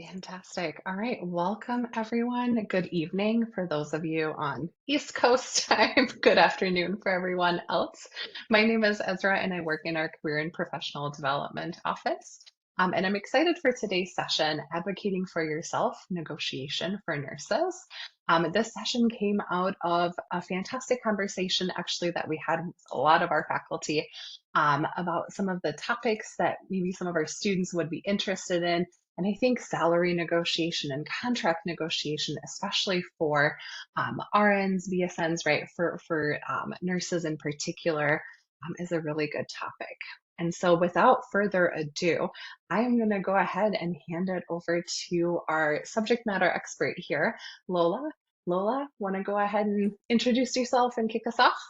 Fantastic. All right. Welcome, everyone. Good evening for those of you on East Coast time. Good afternoon for everyone else. My name is Ezra, and I work in our Career and Professional Development office. And I'm excited for today's session, Advocating for Yourself, Negotiation for Nurses. This session came out of a fantastic conversation, actually, that we had with a lot of our faculty about some of the topics that maybe some of our students would be interested in, and I think salary negotiation and contract negotiation, especially for RNs, BSNs, right, for nurses in particular, is a really good topic. And so, without further ado, I am going to go ahead and hand it over to our subject matter expert here, Lola. Lola, want to go ahead and introduce yourself and kick us off?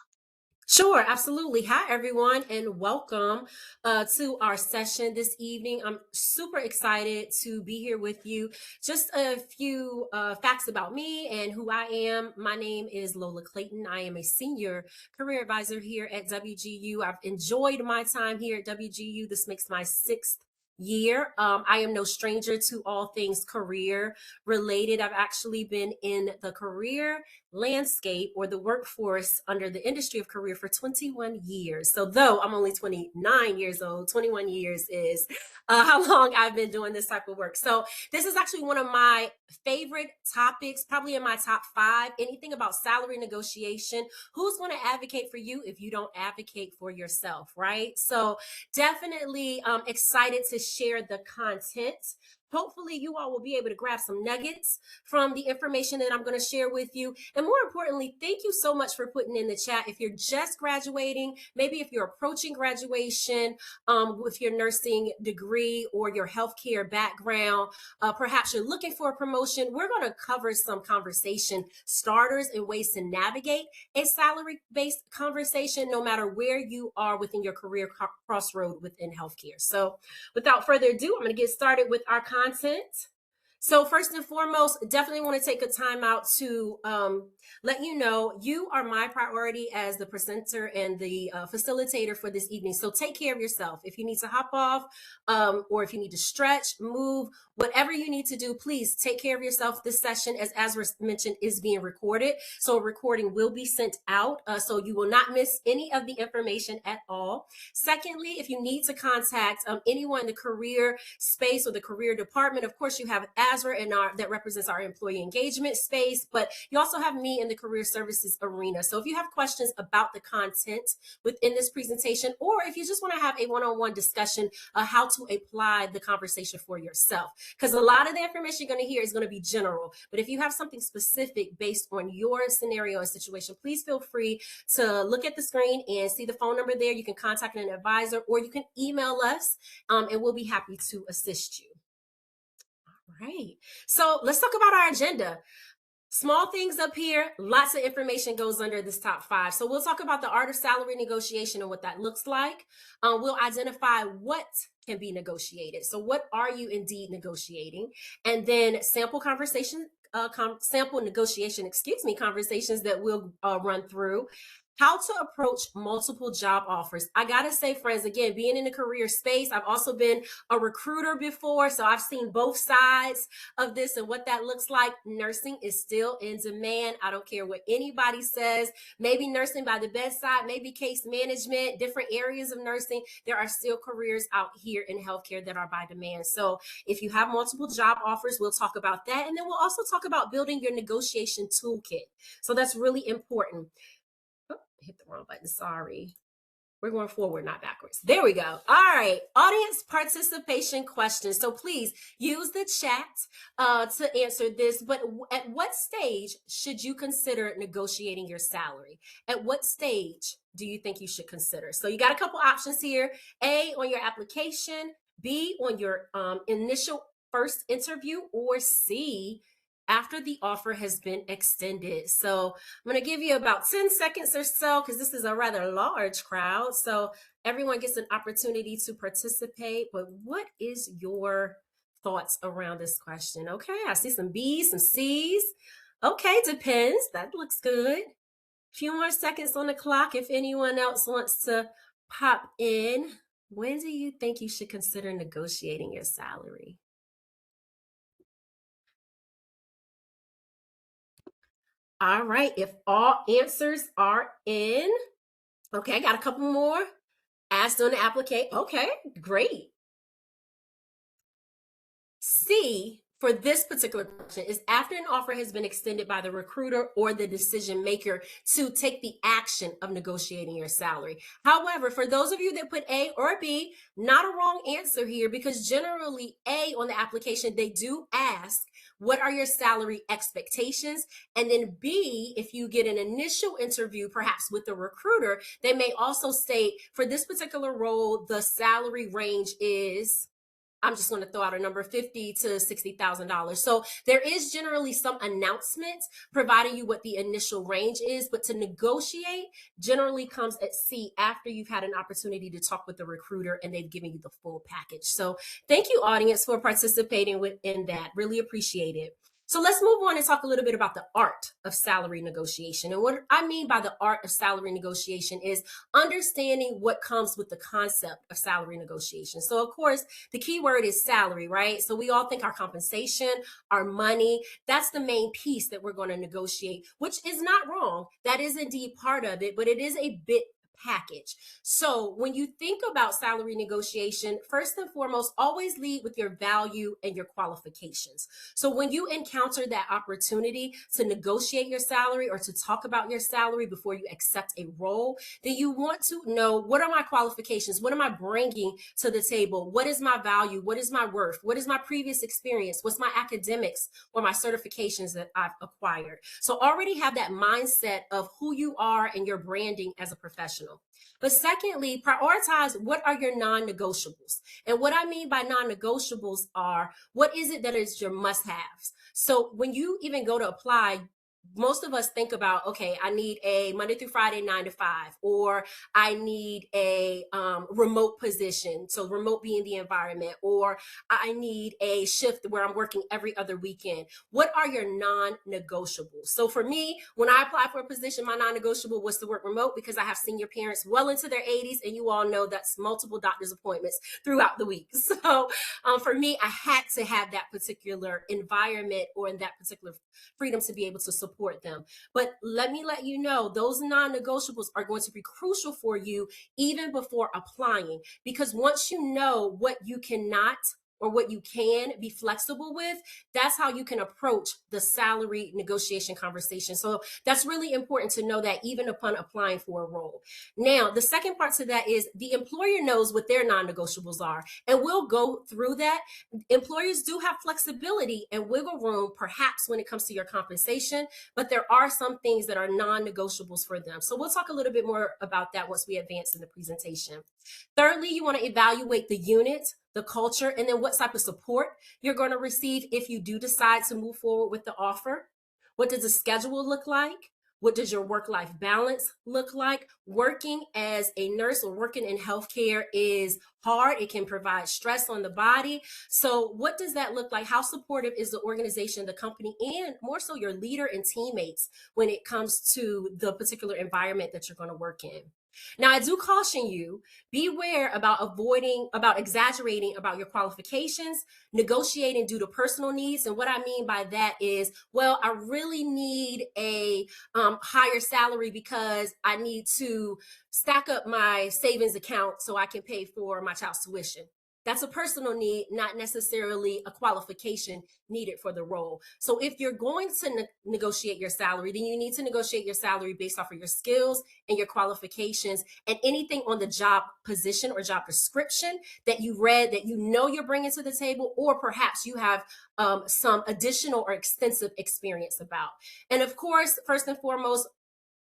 Sure, absolutely. Hi, everyone, and welcome to our session this evening. I'm super excited to be here with you. Just a few facts about me and who I am. My name is Lola Clayton. I am a senior career advisor here at WGU. I've enjoyed my time here at WGU. This makes my sixth year. I am no stranger to all things career related. I've actually been in the career landscape or the workforce under the industry of career for 21 years. So though I'm only 29 years old, 21 years is how long I've been doing this type of work. So this is actually one of my favorite topics, probably in my top five. Anything about salary negotiation. Who's going to advocate for you if you don't advocate for yourself, right? So definitely excited to share the content. Hopefully, you all will be able to grab some nuggets from the information that I'm going to share with you. And more importantly, thank you so much for putting in the chat. If you're just graduating, maybe if you're approaching graduation with your nursing degree or your healthcare background, perhaps you're looking for a promotion, we're going to cover some conversation starters and ways to navigate a salary-based conversation, no matter where you are within your career crossroad within healthcare. So without further ado, I'm going to get started with our content. So first and foremost, definitely want to take a time out to let you know you are my priority as the presenter and the facilitator for this evening. So take care of yourself. If you need to hop off or if you need to stretch, move, whatever you need to do, please take care of yourself. This session, as mentioned, is being recorded. So a recording will be sent out. So you will not miss any of the information at all. Secondly, if you need to contact anyone in the career space or the career department, of course, you have Azra and that represents our employee engagement space, but you also have me in the career services arena. So if you have questions about the content within this presentation, or if you just want to have a one-on-one discussion, how to apply the conversation for yourself, because a lot of the information you're going to hear is going to be general. But if you have something specific based on your scenario and situation, please feel free to look at the screen and see the phone number there. You can contact an advisor or you can email us and we'll be happy to assist you. All right. So let's talk about our agenda. Small things up here, lots of information goes under this top five. So we'll talk about the art of salary negotiation and what that looks like. We'll identify what can be negotiated. So what are you indeed negotiating? And then sample negotiation, conversations that we'll run through. How to approach multiple job offers. I gotta say, friends, again, being in the career space, I've also been a recruiter before, so I've seen both sides of this and what that looks like. Nursing is still in demand. I don't care what anybody says. Maybe nursing by the bedside, maybe case management, different areas of nursing. There are still careers out here in healthcare that are by demand. So if you have multiple job offers, we'll talk about that. And then we'll also talk about building your negotiation toolkit. So that's really important. Oh, I hit the wrong button. Sorry. We're going forward, not backwards. There we go. All right. Audience participation questions. So please use the chat to answer this. But at what stage should you consider negotiating your salary? At what stage do you think you should consider? So you got a couple options here. A, on your application. B, on your initial first interview. Or C, after the offer has been extended. So I'm going to give you about 10 seconds or so because this is a rather large crowd. So everyone gets an opportunity to participate. But what is your thoughts around this question? Okay, I see some B's, some C's. Okay, depends. That looks good. A few more seconds on the clock if anyone else wants to pop in. When do you think you should consider negotiating your salary? All right. If all answers are in, okay, got a couple more asked on the application. Okay, great. C for this particular question is after an offer has been extended by the recruiter or the decision maker to take the action of negotiating your salary. However, for those of you that put A or B, not a wrong answer here because generally A on the application, they do ask, what are your salary expectations? And then B, if you get an initial interview, perhaps with the recruiter, they may also state for this particular role, the salary range is, I'm just going to throw out a number, $50,000 to $60,000. So there is generally some announcement providing you what the initial range is, but to negotiate generally comes at C after you've had an opportunity to talk with the recruiter and they've given you the full package. So thank you, audience, for participating in that. Really appreciate it. So let's move on and talk a little bit about the art of salary negotiation. And what I mean by the art of salary negotiation is understanding what comes with the concept of salary negotiation. So, of course, the key word is salary, right? So we all think our compensation, our money, that's the main piece that we're going to negotiate, which is not wrong. That is indeed part of it, but it is a bit package. So when you think about salary negotiation, first and foremost, always lead with your value and your qualifications. So when you encounter that opportunity to negotiate your salary or to talk about your salary before you accept a role, then you want to know, what are my qualifications? What am I bringing to the table? What is my value? What is my worth? What is my previous experience? What's my academics or my certifications that I've acquired? So already have that mindset of who you are and your branding as a professional. But secondly, prioritize what are your non-negotiables. And what I mean by non-negotiables are, what is it that is your must-haves? So when you even go to apply, most of us think about, okay, I need a Monday through Friday 9 to 5, or I need a remote position, so remote being the environment, or I need a shift where I'm working every other weekend. What are your non-negotiables? So for me, when I applied for a position, my non-negotiable was to work remote because I have senior parents well into their 80s, and you all know that's multiple doctor's appointments throughout the week. So for me, I had to have that particular environment or in that particular freedom to be able to support them. But let me let you know, those non-negotiables are going to be crucial for you even before applying, because once you know what you cannot or what you can be flexible with, that's how you can approach the salary negotiation conversation. So that's really important to know that even upon applying for a role. Now, the second part to that is the employer knows what their non-negotiables are, and we'll go through that. Employers do have flexibility and wiggle room, perhaps when it comes to your compensation, but there are some things that are non-negotiables for them. So we'll talk a little bit more about that once we advance in the presentation. Thirdly, you want to evaluate the unit, the culture, and then what type of support you're going to receive if you do decide to move forward with the offer. What does the schedule look like? What does your work-life balance look like? Working as a nurse or working in healthcare is hard. It can provide stress on the body. So what does that look like? How supportive is the organization, the company, and more so your leader and teammates when it comes to the particular environment that you're going to work in? Now, I do caution you, beware about exaggerating about your qualifications, negotiating due to personal needs. And what I mean by that is, well, I really need a higher salary because I need to stack up my savings account so I can pay for my child's tuition. That's a personal need, not necessarily a qualification needed for the role. So if you're going to negotiate your salary, then you need to negotiate your salary based off of your skills and your qualifications and anything on the job position or job description that you read that you know you're bringing to the table, or perhaps you have some additional or extensive experience about. And of course, first and foremost,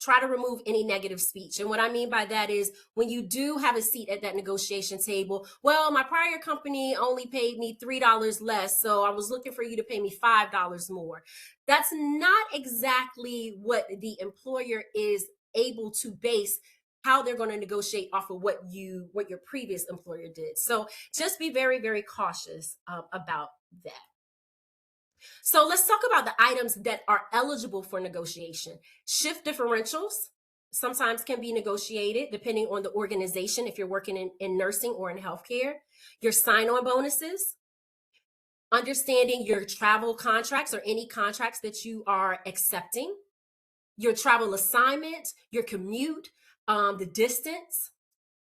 try to remove any negative speech. And what I mean by that is when you do have a seat at that negotiation table, well, my prior company only paid me $3 less, so I was looking for you to pay me $5 more. That's not exactly what the employer is able to base how they're going to negotiate off of what your previous employer did. So just be very, very cautious about that. So let's talk about the items that are eligible for negotiation. Shift differentials sometimes can be negotiated depending on the organization if you're working in nursing or in healthcare. Your sign-on bonuses, understanding your travel contracts or any contracts that you are accepting. your travel assignment, your commute, the distance,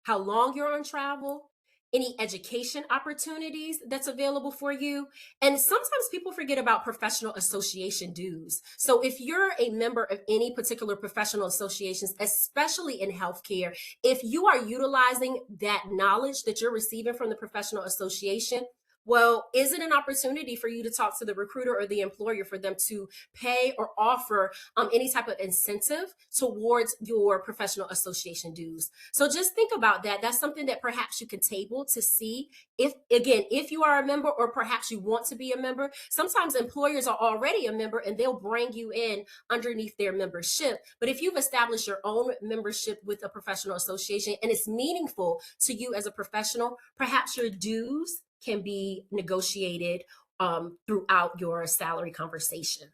how long you're on travel, any education opportunities that's available for you. And sometimes people forget about professional association dues. So if you're a member of any particular professional associations, especially in healthcare, if you are utilizing that knowledge that you're receiving from the professional association, well, is it an opportunity for you to talk to the recruiter or the employer for them to pay or offer any type of incentive towards your professional association dues? So just think about that. That's something that perhaps you can table to see if, again, if you are a member or perhaps you want to be a member. Sometimes employers are already a member and they'll bring you in underneath their membership. But if you've established your own membership with a professional association and it's meaningful to you as a professional, perhaps your dues can be negotiated throughout your salary conversation.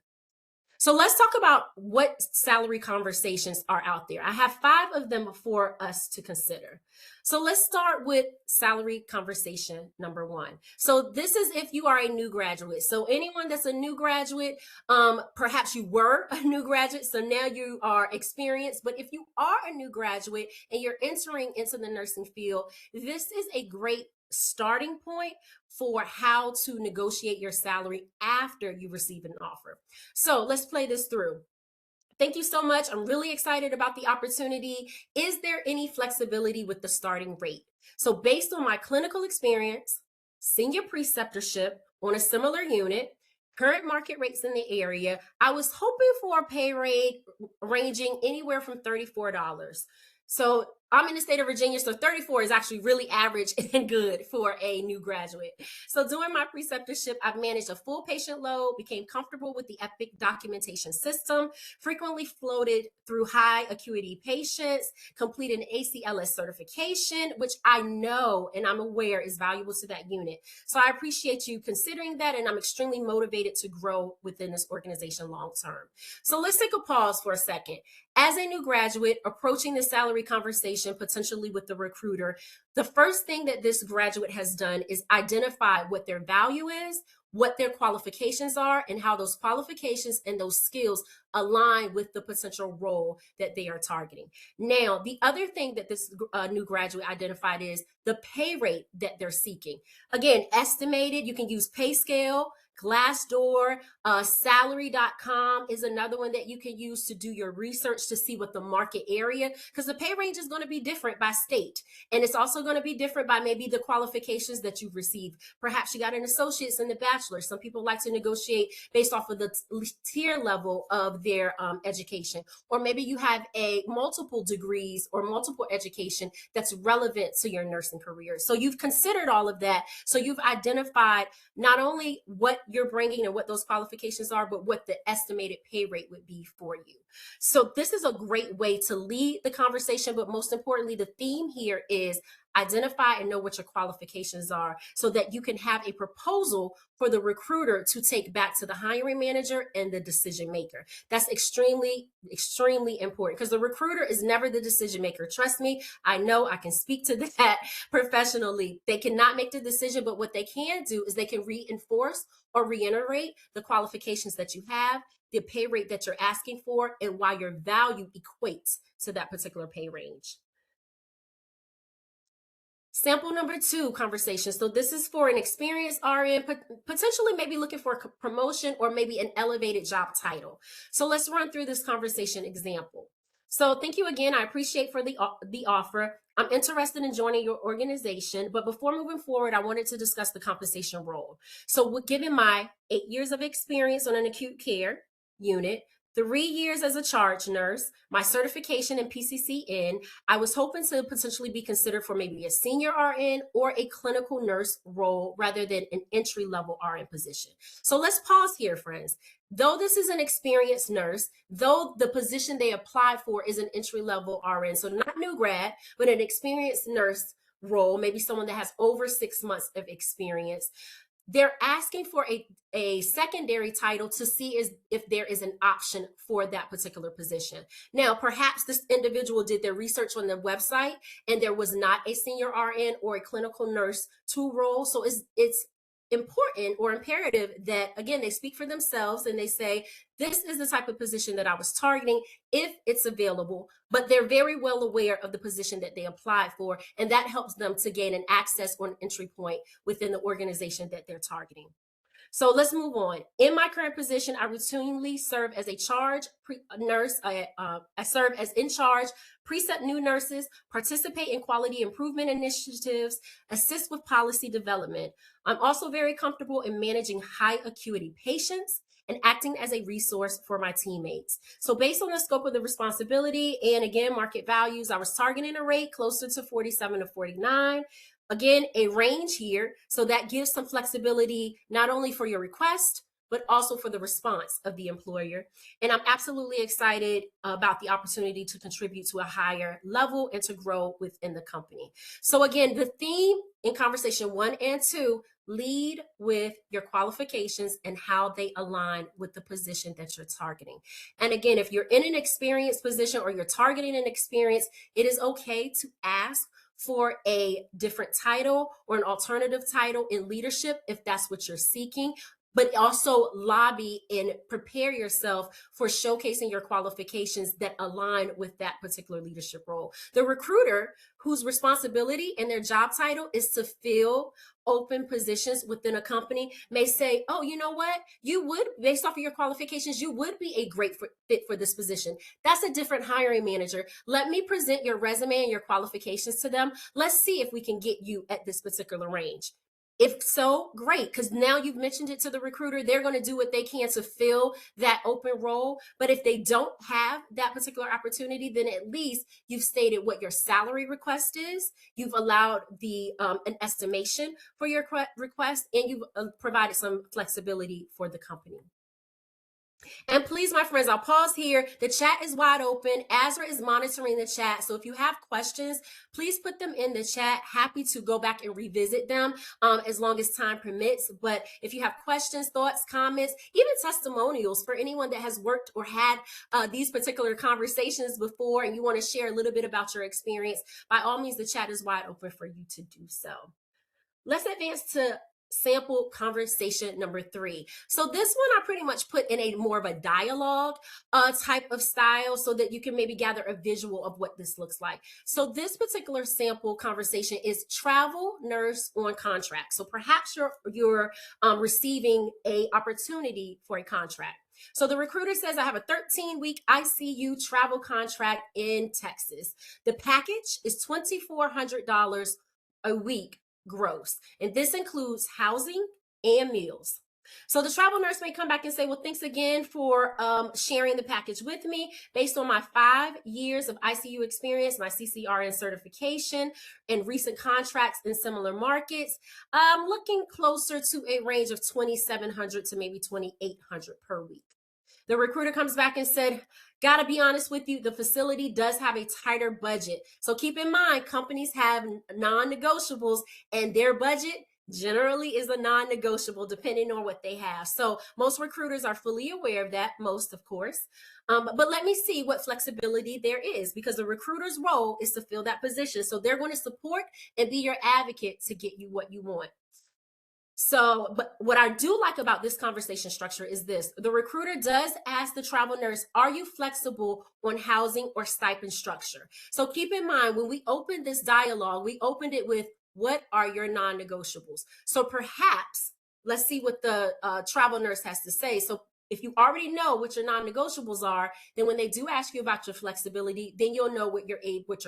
So let's talk about what salary conversations are out there. I have 5 of them for us to consider. So let's start with salary conversation number 1. So this is if you are a new graduate. So anyone that's a new graduate, perhaps you were a new graduate, so now you are experienced. But if you are a new graduate and you're entering into the nursing field, this is a great starting point for how to negotiate your salary after you receive an offer. So let's play this through. Thank you so much. I'm really excited about the opportunity. Is there any flexibility with the starting rate? So based on my clinical experience, senior preceptorship on a similar unit, current market rates in the area, I was hoping for a pay rate ranging anywhere from $34. So I'm in the state of Virginia, so 34 is actually really average and good for a new graduate. So during my preceptorship, I've managed a full patient load, became comfortable with the Epic documentation system, frequently floated through high acuity patients, completed an ACLS certification, which I know and I'm aware is valuable to that unit. So I appreciate you considering that, and I'm extremely motivated to grow within this organization long term. So let's take a pause for a second. As a new graduate approaching the salary conversation, potentially with the recruiter, the first thing that this graduate has done is identify what their value is, what their qualifications are, and how those qualifications and those skills align with the potential role that they are targeting. Now, the other thing that this new graduate identified is the pay rate that they're seeking. Again, estimated, you can use pay scale, Glassdoor, salary.com is another one that you can use to do your research to see what the market area, because the pay range is going to be different by state. And it's also going to be different by maybe the qualifications that you've received. Perhaps you got an associate's and a bachelor's. Some people like to negotiate based off of the tier level of their education. Or maybe you have a multiple degrees or multiple education that's relevant to your nursing career. So you've considered all of that. So you've identified not only what you're bringing and what those qualifications are, but what the estimated pay rate would be for you. So this is a great way to lead the conversation, but most importantly, the theme here is identify and know what your qualifications are so that you can have a proposal for the recruiter to take back to the hiring manager and the decision maker. That's extremely, extremely important because the recruiter is never the decision maker. Trust me, I know I can speak to that professionally. They cannot make the decision, but what they can do is they can reinforce or reiterate the qualifications that you have, the pay rate that you're asking for, and why your value equates to that particular pay range. Sample number 2 conversation. So this is for an experienced RN, potentially maybe looking for a promotion or maybe an elevated job title. So let's run through this conversation example. So thank you again. I appreciate for the offer. I'm interested in joining your organization, but before moving forward, I wanted to discuss the compensation role. So given my 8 years of experience on an acute care unit, 3 years as a charge nurse, my certification in PCCN, I was hoping to potentially be considered for maybe a senior RN or a clinical nurse role rather than an entry-level RN position. So let's pause here, friends. Though this is an experienced nurse, though the position they applied for is an entry-level RN, so not new grad, but an experienced nurse role, maybe someone that has over 6 months of experience, they're asking for a secondary title to see if there is an option for that particular position. Now, perhaps this individual did their research on the website and there was not a senior RN or a clinical nurse to role. So it's important or imperative that, again, they speak for themselves and they say, this is the type of position that I was targeting if it's available, but they're very well aware of the position that they applied for. And that helps them to gain an access or an entry point within the organization that they're targeting. So let's move on. In my current position, I routinely serve as a charge nurse. I serve as in charge, precept new nurses, participate in quality improvement initiatives, assist with policy development. I'm also very comfortable in managing high acuity patients and acting as a resource for my teammates. So based on the scope of the responsibility and again, market values, I was targeting a rate closer to 47 to 49. Again, a range here. So that gives some flexibility, not only for your request, but also for the response of the employer. And I'm absolutely excited about the opportunity to contribute to a higher level and to grow within the company. So again, the theme in conversation 1 and 2, lead with your qualifications and how they align with the position that you're targeting. And again, if you're in an experienced position or you're targeting an experience, it is okay to ask for a different title or an alternative title in leadership if that's what you're seeking, but also lobby and prepare yourself for showcasing your qualifications that align with that particular leadership role. The recruiter, whose responsibility and their job title is to fill open positions within a company, may say, oh, you know what? You would, based off of your qualifications, you would be a great fit for this position. That's a different hiring manager. Let me present your resume and your qualifications to them. Let's see if we can get you at this particular range. If so, great, because now you've mentioned it to the recruiter. They're going to do what they can to fill that open role. But if they don't have that particular opportunity, then at least you've stated what your salary request is. You've allowed the an estimation for your request, and you've provided some flexibility for the company. And please, my friends, I'll pause here. The chat is wide open. Azra is monitoring the chat. So if you have questions, please put them in the chat. Happy to go back and revisit them as long as time permits. But if you have questions, thoughts, comments, even testimonials for anyone that has worked or had these particular conversations before, and you want to share a little bit about your experience, by all means, the chat is wide open for you to do so. Let's advance to sample conversation number 3. So this one I pretty much put in a more of a dialogue type of style so that you can maybe gather a visual of what this looks like. So this particular sample conversation is travel nurse on contract. So perhaps you're receiving a opportunity for a contract. So the recruiter says, I have a 13-week ICU travel contract in Texas. The package is $2,400 a week gross. And this includes housing and meals. So the travel nurse may come back and say, well, thanks again for sharing the package with me. Based on my 5 years of ICU experience, my CCRN certification, and recent contracts in similar markets, I'm looking closer to a range of $2,700 to maybe $2,800 per week. The recruiter comes back and said, gotta be honest with you, the facility does have a tighter budget. So keep in mind, companies have non-negotiables, and their budget generally is a non-negotiable depending on what they have. So most recruiters are fully aware of that, most of course. But let me see what flexibility there is, because the recruiter's role is to fill that position. So they're going to support and be your advocate to get you what you want. So, but what I do like about this conversation structure is this. The recruiter does ask the travel nurse, are you flexible on housing or stipend structure? So keep in mind, when we opened this dialogue, we opened it with, what are your non-negotiables? So perhaps, let's see what the travel nurse has to say. So if you already know what your non-negotiables are, then when they do ask you about your flexibility, then you'll know what your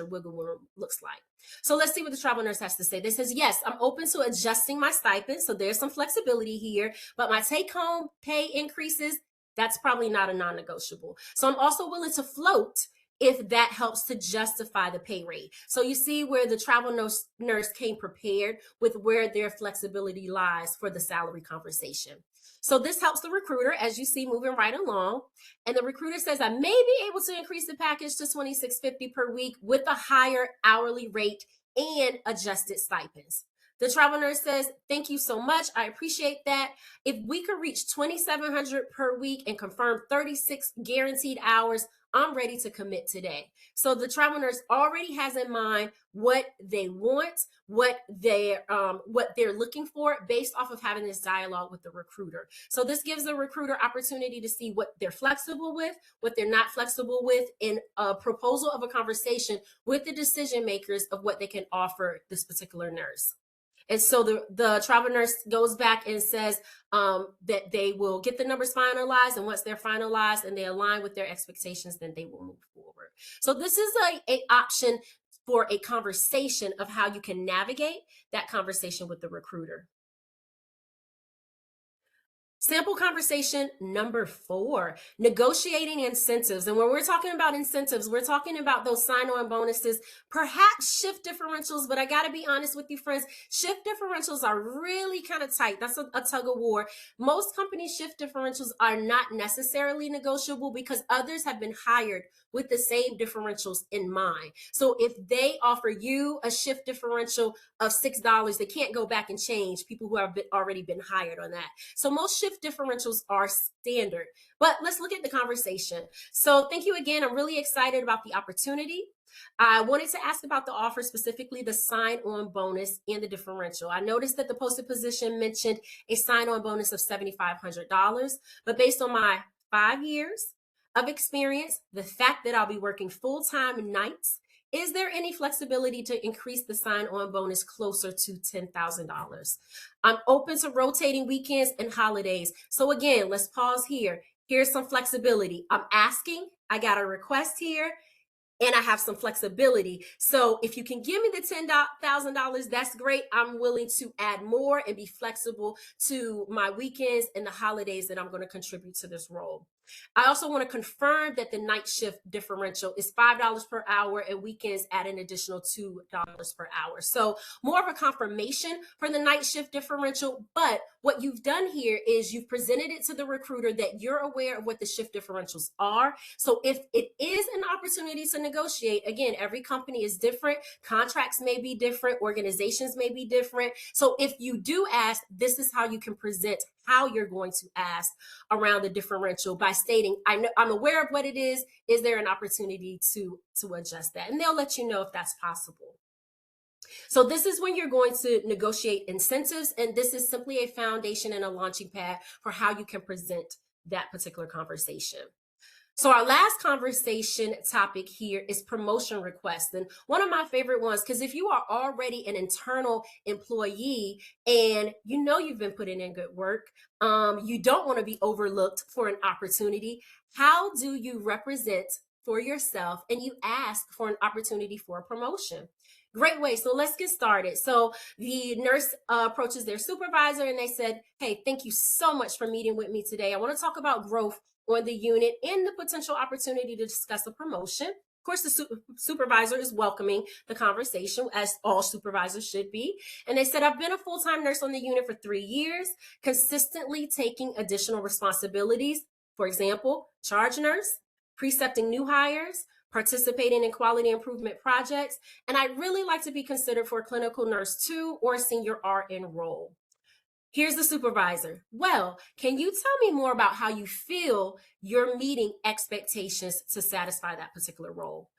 wiggle room looks like. So let's see what the travel nurse has to say. This says, yes, I'm open to adjusting my stipend. So there's some flexibility here, but my take-home pay increases, that's probably not a non-negotiable. So I'm also willing to float if that helps to justify the pay rate. So you see where the travel nurse came prepared with where their flexibility lies for the salary conversation. So this helps the recruiter, as you see, moving right along. And the recruiter says, I may be able to increase the package to $2,650 per week with a higher hourly rate and adjusted stipends. The travel nurse says, thank you so much. I appreciate that. If we could reach $2,700 per week and confirm 36 guaranteed hours, I'm ready to commit today. So the travel nurse already has in mind what they want, what they're looking for based off of having this dialogue with the recruiter. So this gives the recruiter opportunity to see what they're flexible with, what they're not flexible with, in a proposal of a conversation with the decision makers of what they can offer this particular nurse. And so the travel nurse goes back and says that they will get the numbers finalized. And once they're finalized and they align with their expectations, then they will move forward. So this is a option for a conversation of how you can navigate that conversation with the recruiter. Sample conversation number 4, negotiating incentives. And when we're talking about incentives, we're talking about those sign-on bonuses, perhaps shift differentials, but I got to be honest with you, friends, shift differentials are really kind of tight. That's a tug of war. Most companies' shift differentials are not necessarily negotiable because others have been hired with the same differentials in mind. So if they offer you a shift differential of $6, they can't go back and change people who have already been hired on that. So most shift differentials are standard, but let's look at the conversation. So thank you again. I'm really excited about the opportunity. I wanted to ask about the offer, specifically the sign-on bonus and the differential. I noticed that the posted position mentioned a sign-on bonus of $7,500, but based on my 5 years of experience, the fact that I'll be working full-time nights, is there any flexibility to increase the sign-on bonus closer to $10,000? I'm open to rotating weekends and holidays. So again, let's pause here. Here's some flexibility. I'm asking, I got a request here, and I have some flexibility. So if you can give me the $10,000, that's great. I'm willing to add more and be flexible to my weekends and the holidays that I'm going to contribute to this role. I also want to confirm that the night shift differential is $5 per hour and weekends at an additional $2 per hour. So more of a confirmation for the night shift differential. But what you've done here is you've presented it to the recruiter that you're aware of what the shift differentials are. So if it is an opportunity to negotiate, again, every company is different. Contracts may be different. Organizations may be different. So if you do ask, this is how you can present how you're going to ask around the differential by stating, I'm aware of what it is. Is there an opportunity to adjust that? And they'll let you know if that's possible. So this is when you're going to negotiate incentives, and this is simply a foundation and a launching pad for how you can present that particular conversation. So our last conversation topic here is promotion requests. And one of my favorite ones, because if you are already an internal employee and you know you've been putting in good work, you don't want to be overlooked for an opportunity. How do you represent for yourself and you ask for an opportunity for a promotion? Great way. So let's get started. So the nurse approaches their supervisor and they said, hey, thank you so much for meeting with me today. I want to talk about growth on the unit and the potential opportunity to discuss a promotion. Of course, the supervisor is welcoming the conversation, as all supervisors should be. And they said, I've been a full-time nurse on the unit for 3 years, consistently taking additional responsibilities. For example, charge nurse, precepting new hires, participating in quality improvement projects, and I'd really like to be considered for a clinical nurse 2 or senior RN role. Here's the supervisor. Well, can you tell me more about how you feel you're meeting expectations to satisfy that particular role?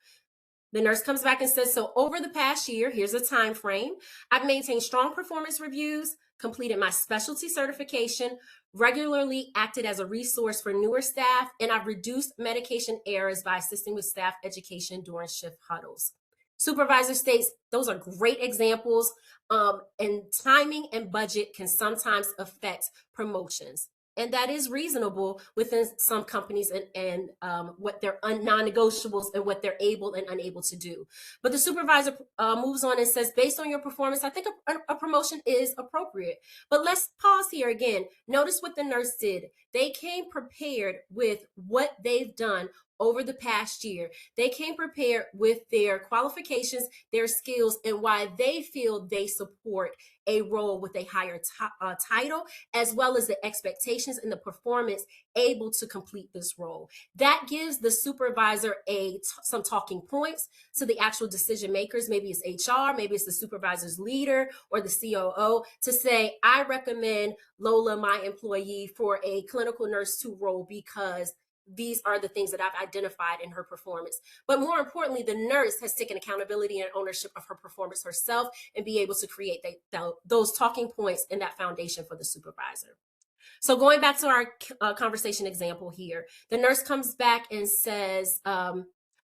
The nurse comes back and says, so over the past year, here's a time frame. I've maintained strong performance reviews, completed my specialty certification, regularly acted as a resource for newer staff, and I've reduced medication errors by assisting with staff education during shift huddles. Supervisor states, those are great examples, and timing and budget can sometimes affect promotions. And that is reasonable within some companies and what their non-negotiables and what they're able and unable to do. But the supervisor moves on and says, based on your performance, I think a promotion is appropriate. But let's pause here again. Notice what the nurse did. They came prepared with what they've done over the past year. They came prepared with their qualifications, their skills, and why they feel they support a role with a higher title, as well as the expectations and the performance able to complete this role. That gives the supervisor some talking points to the actual decision makers. Maybe it's HR, maybe it's the supervisor's leader or the COO to say, I recommend Lola, my employee, for a clinical nurse 2 role because these are the things that I've identified in her performance. But more importantly, the nurse has taken accountability and ownership of her performance herself and be able to create those talking points and that foundation for the supervisor. So going back to our conversation example here, the nurse comes back and says,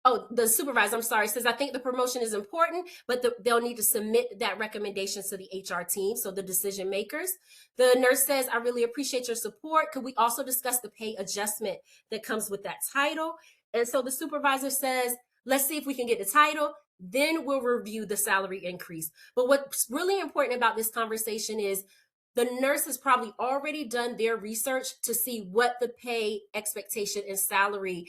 oh, the supervisor, I'm sorry, says, I think the promotion is important, but they'll need to submit that recommendation to the HR team, so the decision makers. The nurse says, I really appreciate your support. Could we also discuss the pay adjustment that comes with that title? And so the supervisor says, let's see if we can get the title. Then we'll review the salary increase. But what's really important about this conversation is the nurse has probably already done their research to see what the pay expectation and salary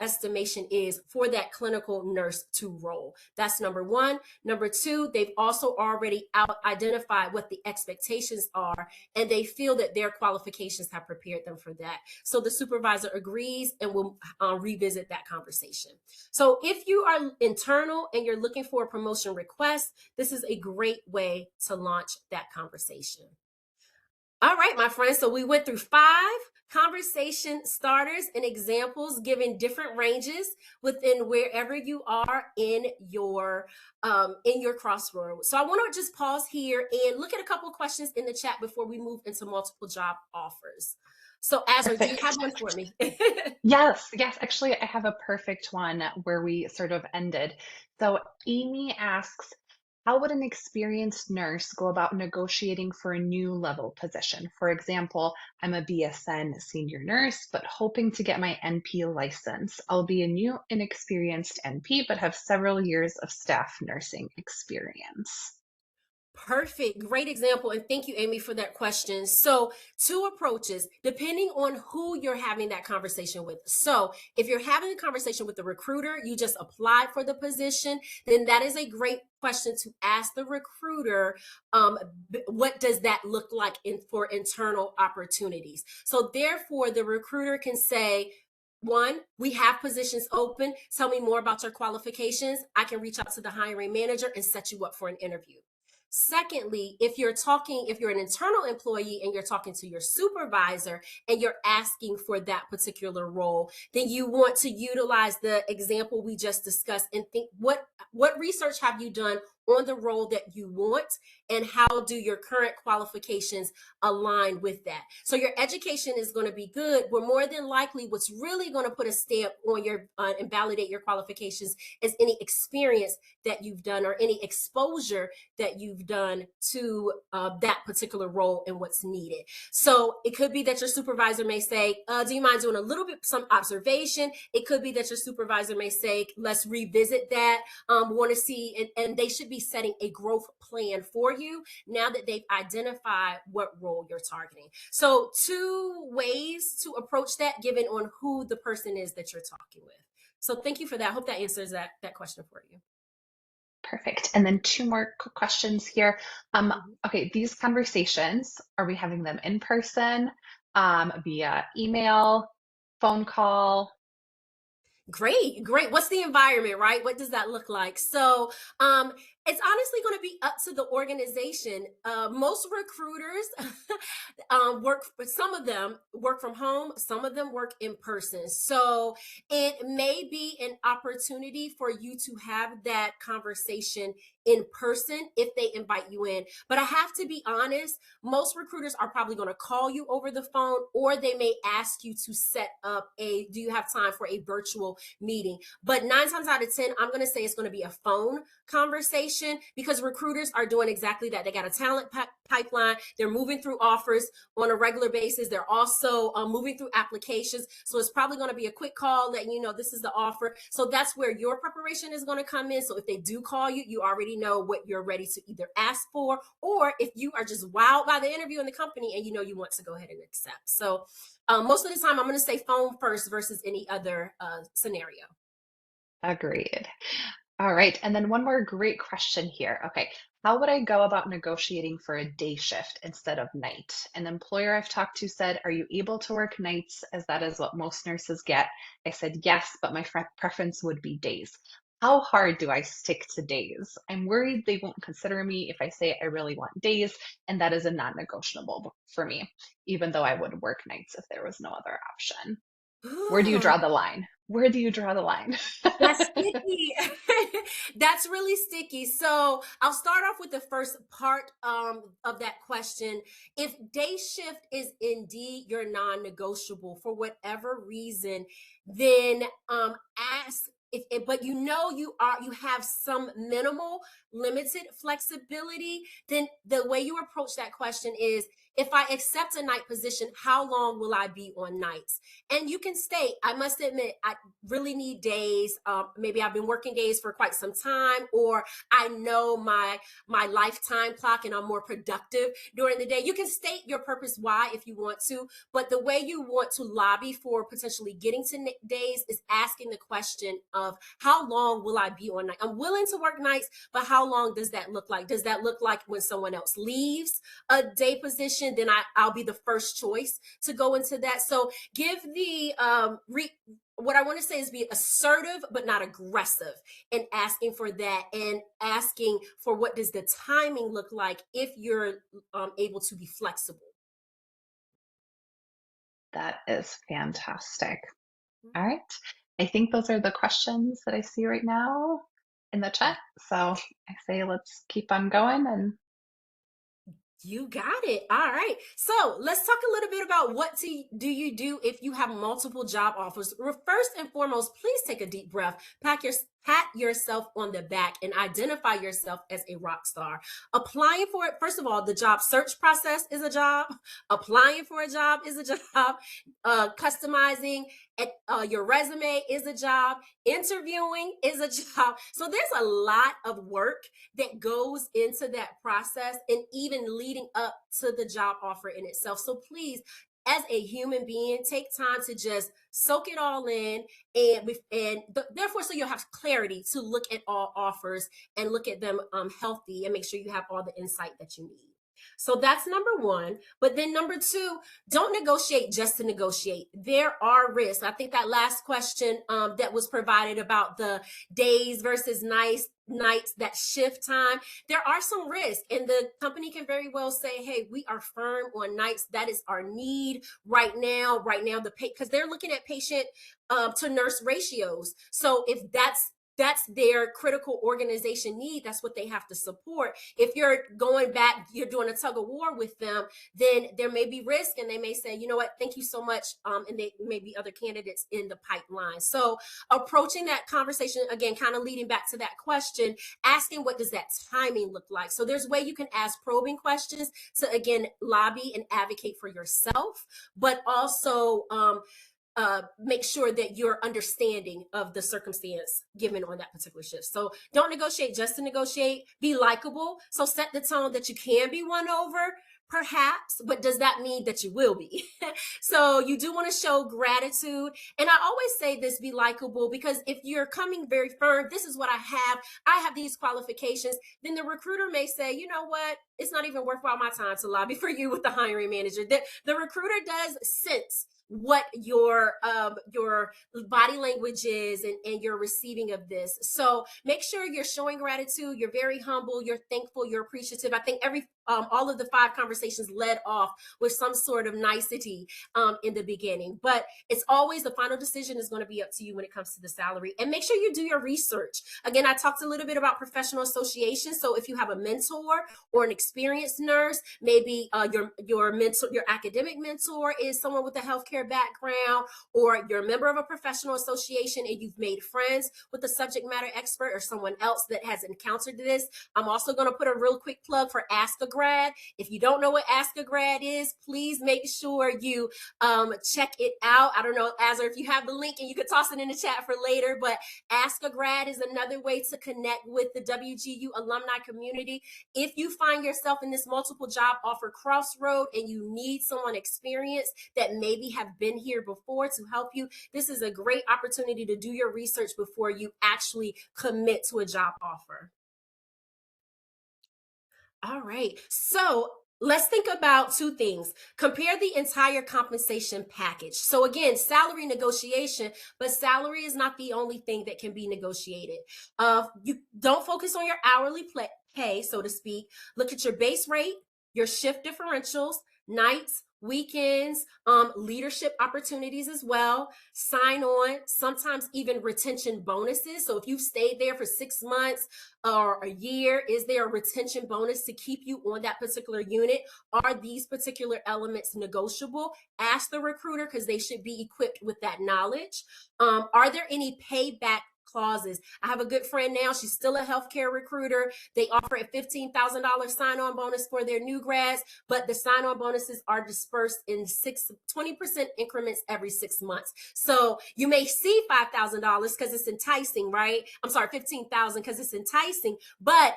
estimation is for that clinical nurse to role. That's number one. Number two, they've also already identified what the expectations are, and they feel that their qualifications have prepared them for that. So the supervisor agrees and will revisit that conversation. So if you are internal and you're looking for a promotion request, this is a great way to launch that conversation. All right, my friends. So we went through 5 conversation starters and examples giving different ranges within wherever you are in your crossroad. So I want to just pause here and look at a couple of questions in the chat before we move into multiple job offers. So Azra, do you have Perfect. one for me? Yes, yes. Actually, I have a perfect one where we sort of ended. So Amy asks, how would an experienced nurse go about negotiating for a new level position? For example, I'm a BSN senior nurse, but hoping to get my NP license. I'll be a new inexperienced NP, but have several years of staff nursing experience. Perfect. Great example. And thank you, Amy, for that question. So, 2 approaches depending on who you're having that conversation with. So, if you're having a conversation with the recruiter, you just applied for the position, then that is a great question to ask the recruiter. What does that look like for internal opportunities? So, therefore, the recruiter can say, one, we have positions open. Tell me more about your qualifications. I can reach out to the hiring manager and set you up for an interview. Secondly, if you're an internal employee and you're talking to your supervisor and you're asking for that particular role, then you want to utilize the example we just discussed and think what research have you done on the role that you want, and how do your current qualifications align with that? So your education is going to be good, but more than likely what's really going to put a stamp on your and validate your qualifications is any experience that you've done or any exposure that you've done to that particular role and what's needed. So it could be that your supervisor may say, do you mind doing a little bit, some observation? It could be that your supervisor may say, let's revisit that. Want to see, and they should be setting a growth plan for you now that they've identified what role you're targeting. So 2 ways to approach that given on who the person is that you're talking with. So thank you for that. I hope that answers that question for you. Perfect. And then 2 more quick questions here. Mhm. Okay, these conversations, are we having them in person, via email, phone call? Great, great. What's the environment, right? What does that look like? So, it's honestly going to be up to the organization. Most recruiters work, but some of them work from home, some of them work in person. So, it may be an opportunity for you to have that conversation in person if they invite you in. But I have to be honest, most recruiters are probably going to call you over the phone, or they may ask you to set up do you have time for a virtual meeting? But 9 times out of 10, I'm going to say it's going to be a phone conversation, because recruiters are doing exactly that. They got a talent pipeline. They're moving through offers on a regular basis. They're also moving through applications. So it's probably going to be a quick call letting you know this is the offer. So that's where your preparation is going to come in. So if they do call you, you already know what you're ready to either ask for, or if you are just wowed by the interview in the company and you know you want to go ahead and accept. So most of the time, I'm going to say phone first versus any other scenario. Agreed. All right. And then one more great question here. Okay. How would I go about negotiating for a day shift instead of night? An employer I've talked to said, are you able to work nights as that is what most nurses get? I said, yes, but my preference would be days. How hard do I stick to days? I'm worried they won't consider me if I say I really want days, and that is a non negotiable for me, even though I would work nights if there was no other option. Where do you Ooh, draw the line? Where do you draw the line? that's sticky. That's really sticky. So I'll start off with the first part of that question. If day shift is indeed your non-negotiable for whatever reason, then ask if, but you have some minimal limited flexibility, then the way you approach that question is, if I accept a night position, how long will I be on nights? And you can state, I must admit, I really need days. Maybe I've been working days for quite some time, or I know my lifetime clock and I'm more productive during the day. You can state your purpose why if you want to, but the way you want to lobby for potentially getting to days is asking the question of, how long will I be on night? I'm willing to work nights, but how long does that look like? Does that look like when someone else leaves a day position, then I'll be the first choice to go into that. So give the what I want to say is be assertive but not aggressive in asking for that, and asking for what does the timing look like if you're able to be flexible. That is fantastic. All right. I think those are the questions that I see right now in the chat. So I say let's keep on going and You got it. All right. So let's talk a little bit about what do you do if you have multiple job offers. First and foremost, please take a deep breath. Pat yourself on the back and identify yourself as a rock star. Applying for it, first of all, the job search process is a job. Applying for a job is a job. Customizing your resume is a job. Interviewing is a job. So there's a lot of work that goes into that process, and even leading up to the job offer in itself. So please, as a human being, take time to just soak it all in, and therefore, so you'll have clarity to look at all offers and look at them healthy, and make sure you have all the insight that you need. So that's number one. But then number two, don't negotiate just to negotiate. There are risks. I think that last question that was provided about the days versus nights, that shift time, there are some risks, and the company can very well say, hey, we are firm on nights, that is our need right now, because they're looking at patient to nurse ratios. So if that's their critical organization need, that's what they have to support. If you're going back, you're doing a tug of war with them, then there may be risk, and they may say, you know what, thank you so much, and there may be other candidates in the pipeline. So approaching that conversation, again, kind of leading back to that question, asking what does that timing look like. So there's a way you can ask probing questions to, again, lobby and advocate for yourself, but also make sure that you're understanding of the circumstance given on that particular shift. So don't negotiate just to negotiate. Be likable. So set the tone that you can be won over, perhaps, but does that mean that you will be? So you do want to show gratitude. And I always say this, be likable, because if you're coming very firm, this is what I have these qualifications, then the recruiter may say, you know what, it's not even worthwhile my time to lobby for you with the hiring manager. The recruiter does sense what your body language is, and your receiving of this. So make sure you're showing gratitude, you're very humble, you're thankful, you're appreciative. I think all of the 5 conversations led off with some sort of nicety in the beginning, but it's always, the final decision is going to be up to you when it comes to the salary. And make sure you do your research. Again, I talked a little bit about professional associations. So if you have a mentor or an experienced nurse, maybe your mentor, your academic mentor, is someone with a healthcare background, or you're a member of a professional association and you've made friends with a subject matter expert or someone else that has encountered this. I'm also going to put a real quick plug for Ask a Grad. If you don't know what Ask a Grad is, please make sure you check it out. I don't know, Azar, if you have the link, and you could toss it in the chat for later, but Ask a Grad is another way to connect with the WGU alumni community. If you find yourself in this multiple job offer crossroad and you need someone experienced that maybe have been here before to help you, this is a great opportunity to do your research before you actually commit to a job offer. All right. So let's think about 2 things. Compare the entire compensation package. So again, salary negotiation, but salary is not the only thing that can be negotiated. You don't focus on your hourly pay, so to speak. Look at your base rate, your shift differentials, nights, weekends, leadership opportunities as well, sign on, sometimes even retention bonuses. So if you've stayed there for 6 months or a year, is there a retention bonus to keep you on that particular unit? Are these particular elements negotiable? Ask the recruiter because they should be equipped with that knowledge. Are there any payback clauses? I have a good friend now. She's still a healthcare recruiter. They offer a $15,000 sign-on bonus for their new grads, but the sign-on bonuses are dispersed in 20% increments every 6 months. So you may see $5,000 because it's enticing, right? I'm sorry, 15,000 because it's enticing, but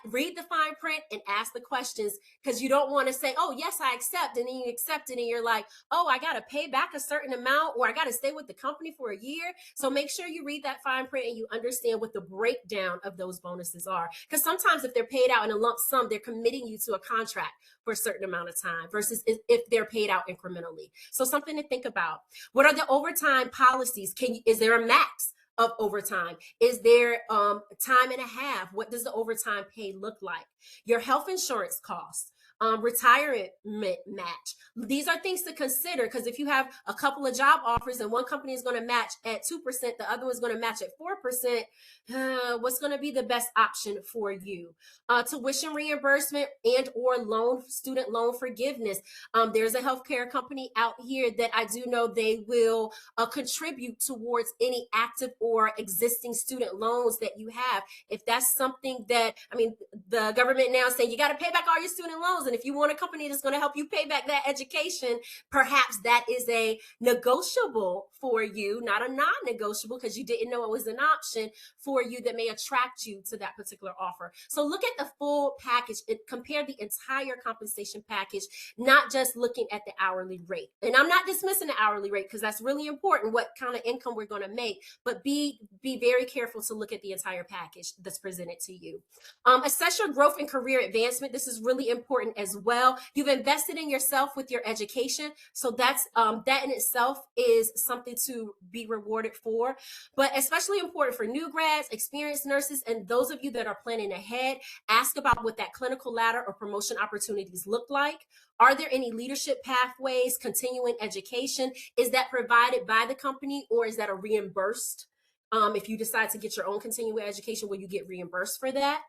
read the fine print and ask the questions, because you don't want to say, oh yes, I accept, and then you accept it and you're like, oh, I got to pay back a certain amount, or I got to stay with the company for a year. So make sure you read that fine print and you understand what the breakdown of those bonuses are, because sometimes if they're paid out in a lump sum, they're committing you to a contract for a certain amount of time versus if they're paid out incrementally. So something to think about. What are the overtime policies? Is there a max of overtime? Is there time and a half? What does the overtime pay look like? Your health insurance costs, retirement match. These are things to consider, because if you have a couple of job offers and one company is going to match at 2%, the other one's going to match at 4%, what's going to be the best option for you? Tuition reimbursement and or student loan forgiveness. There's a healthcare company out here that I do know they will contribute towards any active or existing student loans that you have. If that's something that, I mean, the government now saying you got to pay back all your student loans. And if you want a company that's going to help you pay back that education, perhaps that is a negotiable for you, not a non-negotiable because you didn't know it was an option for you that may attract you to that particular offer. So look at the full package and compare the entire compensation package, not just looking at the hourly rate. And I'm not dismissing the hourly rate because that's really important, what kind of income we're going to make, but be very careful to look at the entire package that's presented to you. Assess your growth and career advancement. This is really important as well. You've invested in yourself with your education, so that's that in itself is something to be rewarded for. But especially important for new grads, experienced nurses, and those of you that are planning ahead, ask about what that clinical ladder or promotion opportunities look like. Are there any leadership pathways, continuing education? Is that provided by the company, or is that a reimbursed? If you decide to get your own continuing education, will you get reimbursed for that?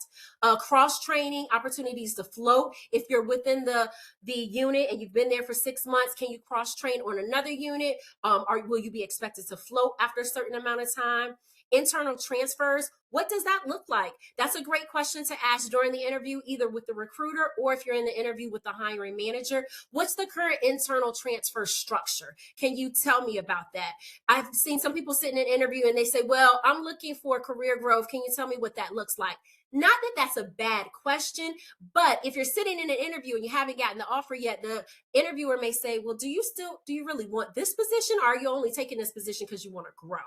Cross training opportunities to float. If you're within the unit and you've been there for 6 months, can you cross train on another unit? Or will you be expected to float after a certain amount of time? Internal transfers, what does that look like? That's a great question to ask during the interview, either with the recruiter or if you're in the interview with the hiring manager. What's the current internal transfer structure? Can you tell me about that? I've seen some people sit in an interview and they say, well, I'm looking for career growth. Can you tell me what that looks like? Not that that's a bad question, but if you're sitting in an interview and you haven't gotten the offer yet, the interviewer may say, well, do you really want this position? Or are you only taking this position because you want to grow?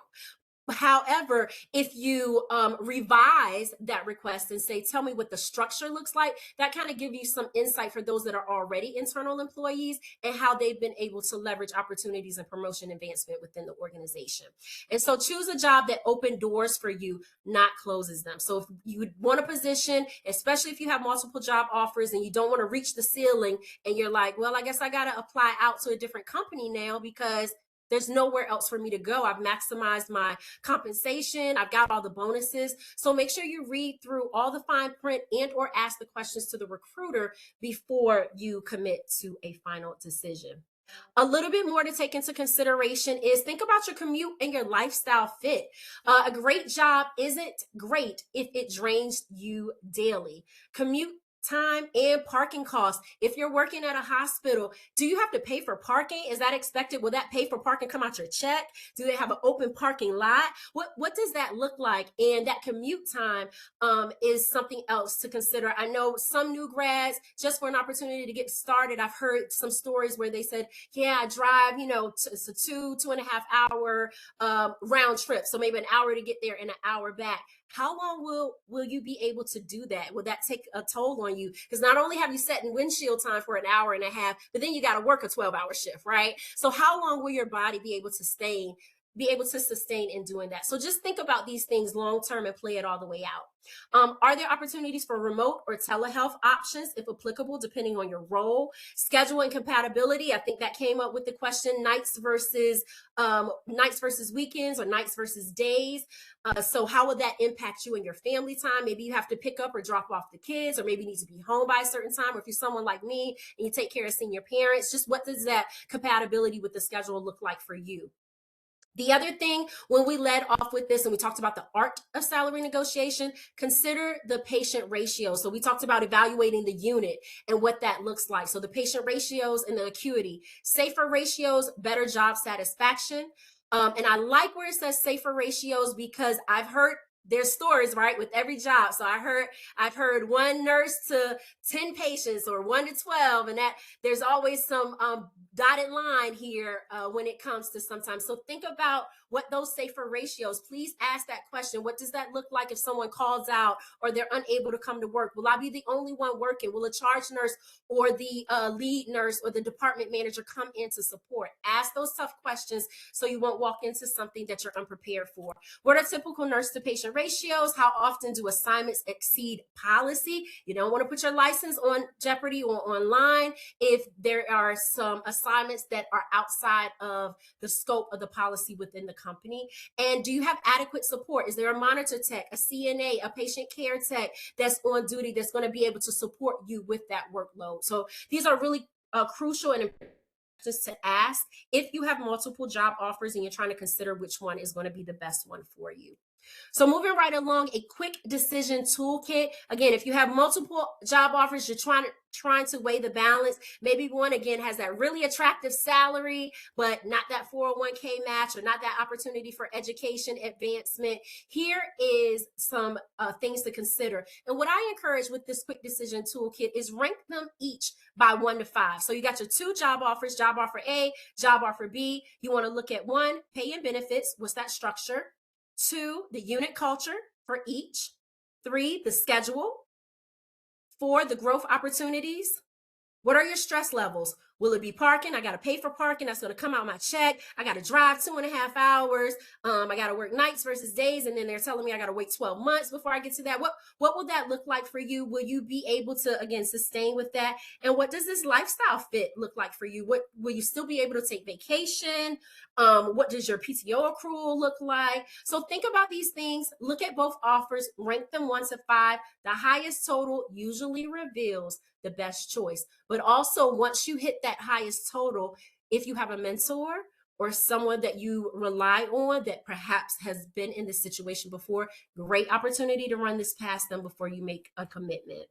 However, if you revise that request and say, tell me what the structure looks like, that kind of gives you some insight for those that are already internal employees and how they've been able to leverage opportunities and promotion advancement within the organization. And so choose a job that opens doors for you, not closes them. So if you want a position, especially if you have multiple job offers and you don't want to reach the ceiling and you're like, well, I guess I got to apply out to a different company now because there's nowhere else for me to go. I've maximized my compensation. I've got all the bonuses. So make sure you read through all the fine print and or ask the questions to the recruiter before you commit to a final decision. A little bit more to take into consideration is think about your commute and your lifestyle fit. A great job isn't great if it drains you daily. Commute time and parking costs. If you're working at a hospital, do you have to pay for parking? Is that expected? Will that pay for parking come out your check? Do they have an open parking lot? What does that look like? And that commute time is something else to consider. I know some new grads, just for an opportunity to get started, I've heard some stories where they said, yeah, I drive, it's a 2.5 hour round trip. So maybe an hour to get there and an hour back. How long will you be able to do that? Will that take a toll on you? Because not only have you set in windshield time for an hour and a half, but then you got to work a 12-hour shift, right? So how long will your body be able to be able to sustain in doing that. So just think about these things long term and play it all the way out. Are there opportunities for remote or telehealth options, if applicable, depending on your role? Schedule and compatibility. I think that came up with the question: nights versus weekends, or nights versus days. So how would that impact you and your family time? Maybe you have to pick up or drop off the kids, or maybe you need to be home by a certain time. Or if you're someone like me and you take care of senior parents, just what does that compatibility with the schedule look like for you? The other thing, when we led off with this and we talked about the art of salary negotiation, consider the patient ratio. So we talked about evaluating the unit and what that looks like. So the patient ratios and the acuity. Safer ratios, better job satisfaction. And I like where it says safer ratios, because I've heard there's stories, right, with every job. So I've heard one nurse to 10 patients, or 1 to 12, and that there's always some dotted line here when it comes to sometimes. So think about what those safer ratios. Please ask that question. What does that look like if someone calls out or they're unable to come to work? Will I be the only one working? Will a charge nurse or the lead nurse or the department manager come in to support? Ask those tough questions so you won't walk into something that you're unprepared for. What are typical nurse to patient ratios? How often do assignments exceed policy? You don't want to put your license on jeopardy or online if there are some assignments that are outside of the scope of the policy within the company. And do you have adequate support? Is there a monitor tech, a CNA, a patient care tech that's on duty that's going to be able to support you with that workload? So these are really crucial and important just to ask if you have multiple job offers and you're trying to consider which one is going to be the best one for you. So moving right along, a quick decision toolkit. Again, if you have multiple job offers, you're trying to weigh the balance. Maybe one, again, has that really attractive salary, but not that 401k match, or not that opportunity for education advancement. Here is some things to consider. And what I encourage with this quick decision toolkit is rank them each by 1 to 5. So you got your 2 job offers, job offer A, job offer B. You want to look at 1, pay and benefits. What's that structure? 2, the unit culture for each. 3, the schedule. 4, the growth opportunities. What are your stress levels? Will it be parking? I got to pay for parking. That's going to come out my check. I got to drive 2.5 hours. I got to work nights versus days. And then they're telling me I got to wait 12 months before I get to that. What will that look like for you? Will you be able to, again, sustain with that? And what does this lifestyle fit look like for you? What will you still be able to take vacation? What does your PTO accrual look like? So think about these things. Look at both offers, rank them 1 to 5. The highest total usually reveals the best choice. But also, once you hit that highest total, if you have a mentor or someone that you rely on that perhaps has been in this situation before, great opportunity to run this past them before you make a commitment.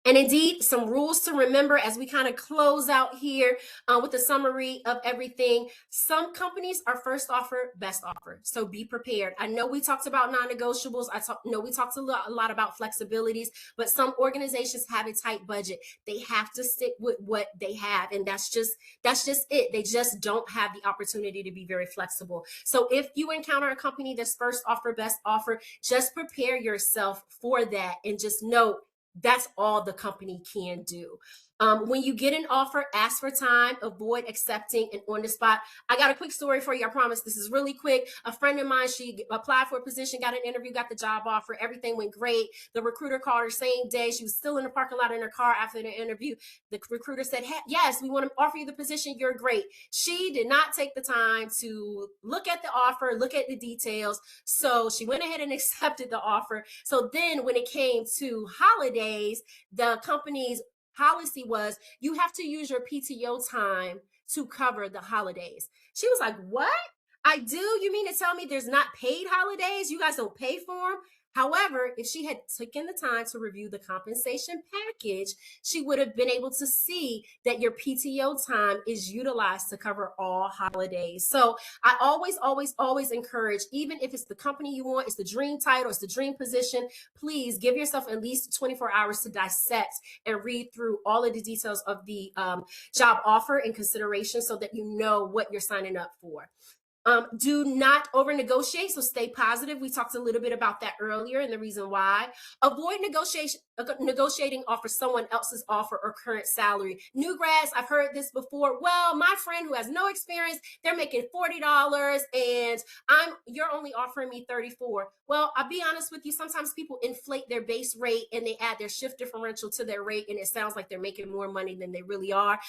And indeed, some rules to remember as we kind of close out here with a summary of everything. Some companies are first offer, best offer. So be prepared. I know we talked about non-negotiables. know we talked a lot about flexibilities, but some organizations have a tight budget. They have to stick with what they have. And that's just it. They just don't have the opportunity to be very flexible. So if you encounter a company that's first offer, best offer, just prepare yourself for that and just know that's all the company can do. When you get an offer, ask for time, avoid accepting and on the spot. I got a quick story for you. I promise this is really quick. A friend of mine, she applied for a position, got an interview, got the job offer. Everything went great. The recruiter called her same day. She was still in the parking lot in her car after the interview. The recruiter said, hey, yes, we want to offer you the position. You're great. She did not take the time to look at the offer, look at the details. So she went ahead and accepted the offer. So then when it came to holidays, the company's policy was you have to use your PTO time to cover the holidays. She was like, what? I do? You mean to tell me there's not paid holidays? You guys don't pay for them? However, if she had taken the time to review the compensation package, she would have been able to see that your PTO time is utilized to cover all holidays. So I always encourage, even if it's the company you want, it's the dream title, it's the dream position, please give yourself at least 24 hours to dissect and read through all of the details of the job offer and consideration so that you know what you're signing up for. Do not over negotiate, so stay positive. We talked a little bit about that earlier and the reason why. Avoid negotiating off of someone else's offer or current salary. New grads, I've heard this before. Well, my friend who has no experience, they're making $40 and you're only offering me 34. Well, I'll be honest with you, sometimes people inflate their base rate and they add their shift differential to their rate and it sounds like they're making more money than they really are.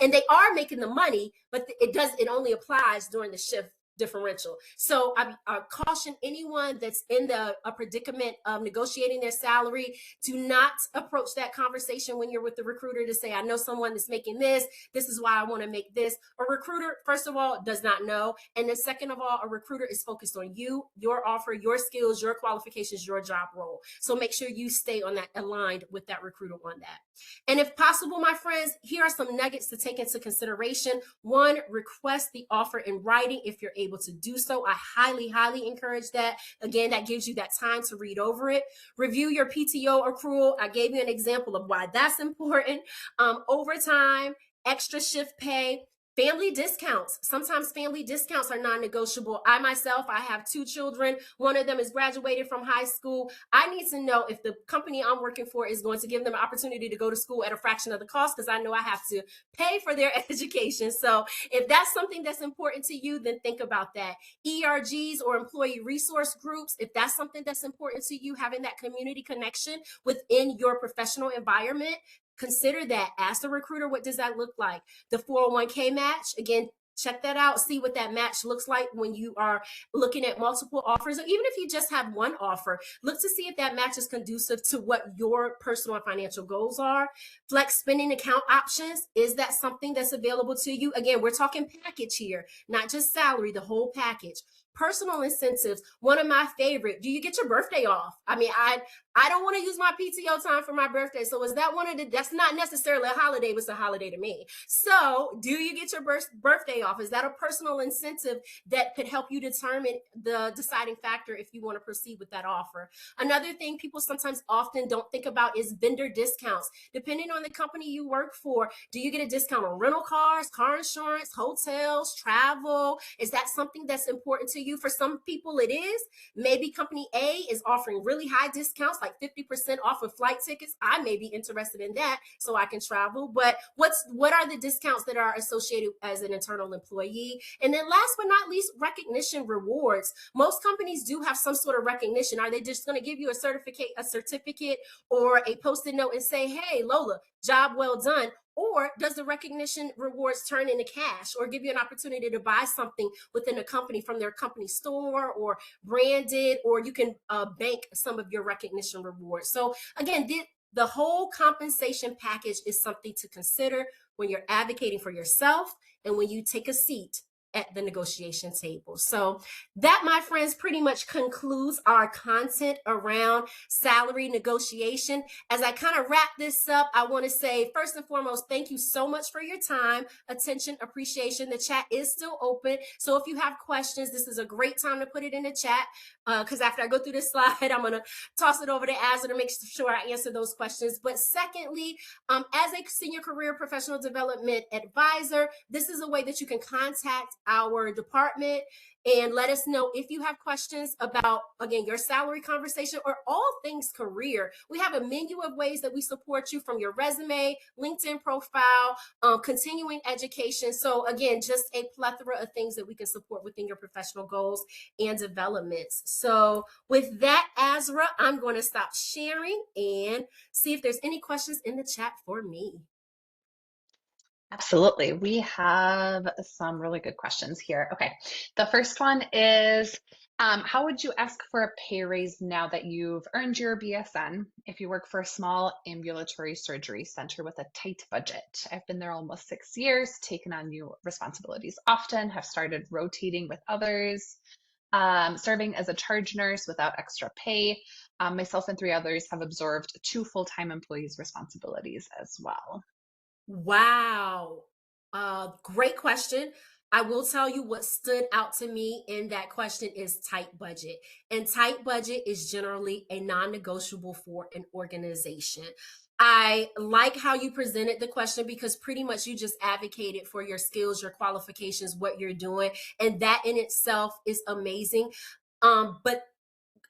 And they are making the money, but it only applies during the shift differential. So I caution anyone that's in a predicament of negotiating their salary, do not approach that conversation when you're with the recruiter to say, I know someone that's making this. This is why I want to make this. A recruiter, first of all, does not know. And then second of all, a recruiter is focused on you, your offer, your skills, your qualifications, your job role. So make sure you stay on that, aligned with that recruiter on that. And if possible, my friends, here are some nuggets to take into consideration. One, request the offer in writing if you're able to do so. I highly encourage that. Again, that gives you that time to read over it. Review your PTO accrual. I gave you an example of why that's important. Overtime, extra shift pay. Family discounts. Sometimes family discounts are non-negotiable. I myself, I have 2 children. One of them is graduated from high school. I need to know if the company I'm working for is going to give them an opportunity to go to school at a fraction of the cost, because I know I have to pay for their education. So if that's something that's important to you, then think about that. ERGs or employee resource groups, if that's something that's important to you, having that community connection within your professional environment, consider that. Ask the recruiter, what does that look like? The 401k match, again, check that out. See what that match looks like when you are looking at multiple offers, or even if you just have one offer, look to see if that match is conducive to what your personal and financial goals are. Flex spending account options, is that something that's available to you? Again, we're talking package here, not just salary, the whole package. Personal incentives, one of my favorite. Do you get your birthday off? I mean, I don't want to use my PTO time for my birthday. So is that one of the, that's not necessarily a holiday, but it's a holiday to me. So do you get your birthday off? Is that a personal incentive that could help you determine the deciding factor if you want to proceed with that offer? Another thing people sometimes often don't think about is vendor discounts. Depending on the company you work for, do you get a discount on rental cars, car insurance, hotels, travel? Is that something that's important to you? For some people it is. Maybe company A is offering really high discounts, like 50% off of flight tickets. I may be interested in that so I can travel. But what are the discounts that are associated as an internal employee? And then last but not least, recognition rewards. Most companies do have some sort of recognition. Are they just going to give you a certificate or a post-it note and say, hey, Lola, job well done? Or does the recognition rewards turn into cash or give you an opportunity to buy something within a company from their company store or branded, or you can bank some of your recognition rewards? So again, the whole compensation package is something to consider when you're advocating for yourself and when you take a seat at the negotiation table. So that, my friends, pretty much concludes our content around salary negotiation. As I kind of wrap this up, I want to say, first and foremost, thank you so much for your time, attention, appreciation. The chat is still open. So if you have questions, this is a great time to put it in the chat, because after I go through this slide, I'm going to toss it over to Azra to make sure I answer those questions. But secondly, as a senior career professional development advisor, this is a way that you can contact our department and let us know if you have questions about, again, your salary conversation or all things career. We have a menu of ways that we support you, from your resume, LinkedIn profile, continuing education. So again, just a plethora of things that we can support within your professional goals and developments. So with that, Azra, I'm going to stop sharing and see if there's any questions in the chat for me. Absolutely. We have some really good questions here. Okay. The first one is, how would you ask for a pay raise now that you've earned your BSN if you work for a small ambulatory surgery center with a tight budget? I've been there almost 6 years, taken on new responsibilities often, have started rotating with others, serving as a charge nurse without extra pay. Myself and 3 others have absorbed 2 full-time employees' responsibilities as well. Wow. Great question. I will tell you what stood out to me in that question is tight budget. And tight budget is generally a non negotiable for an organization. I like how you presented the question because pretty much you just advocated for your skills, your qualifications, what you're doing. And that in itself is amazing. But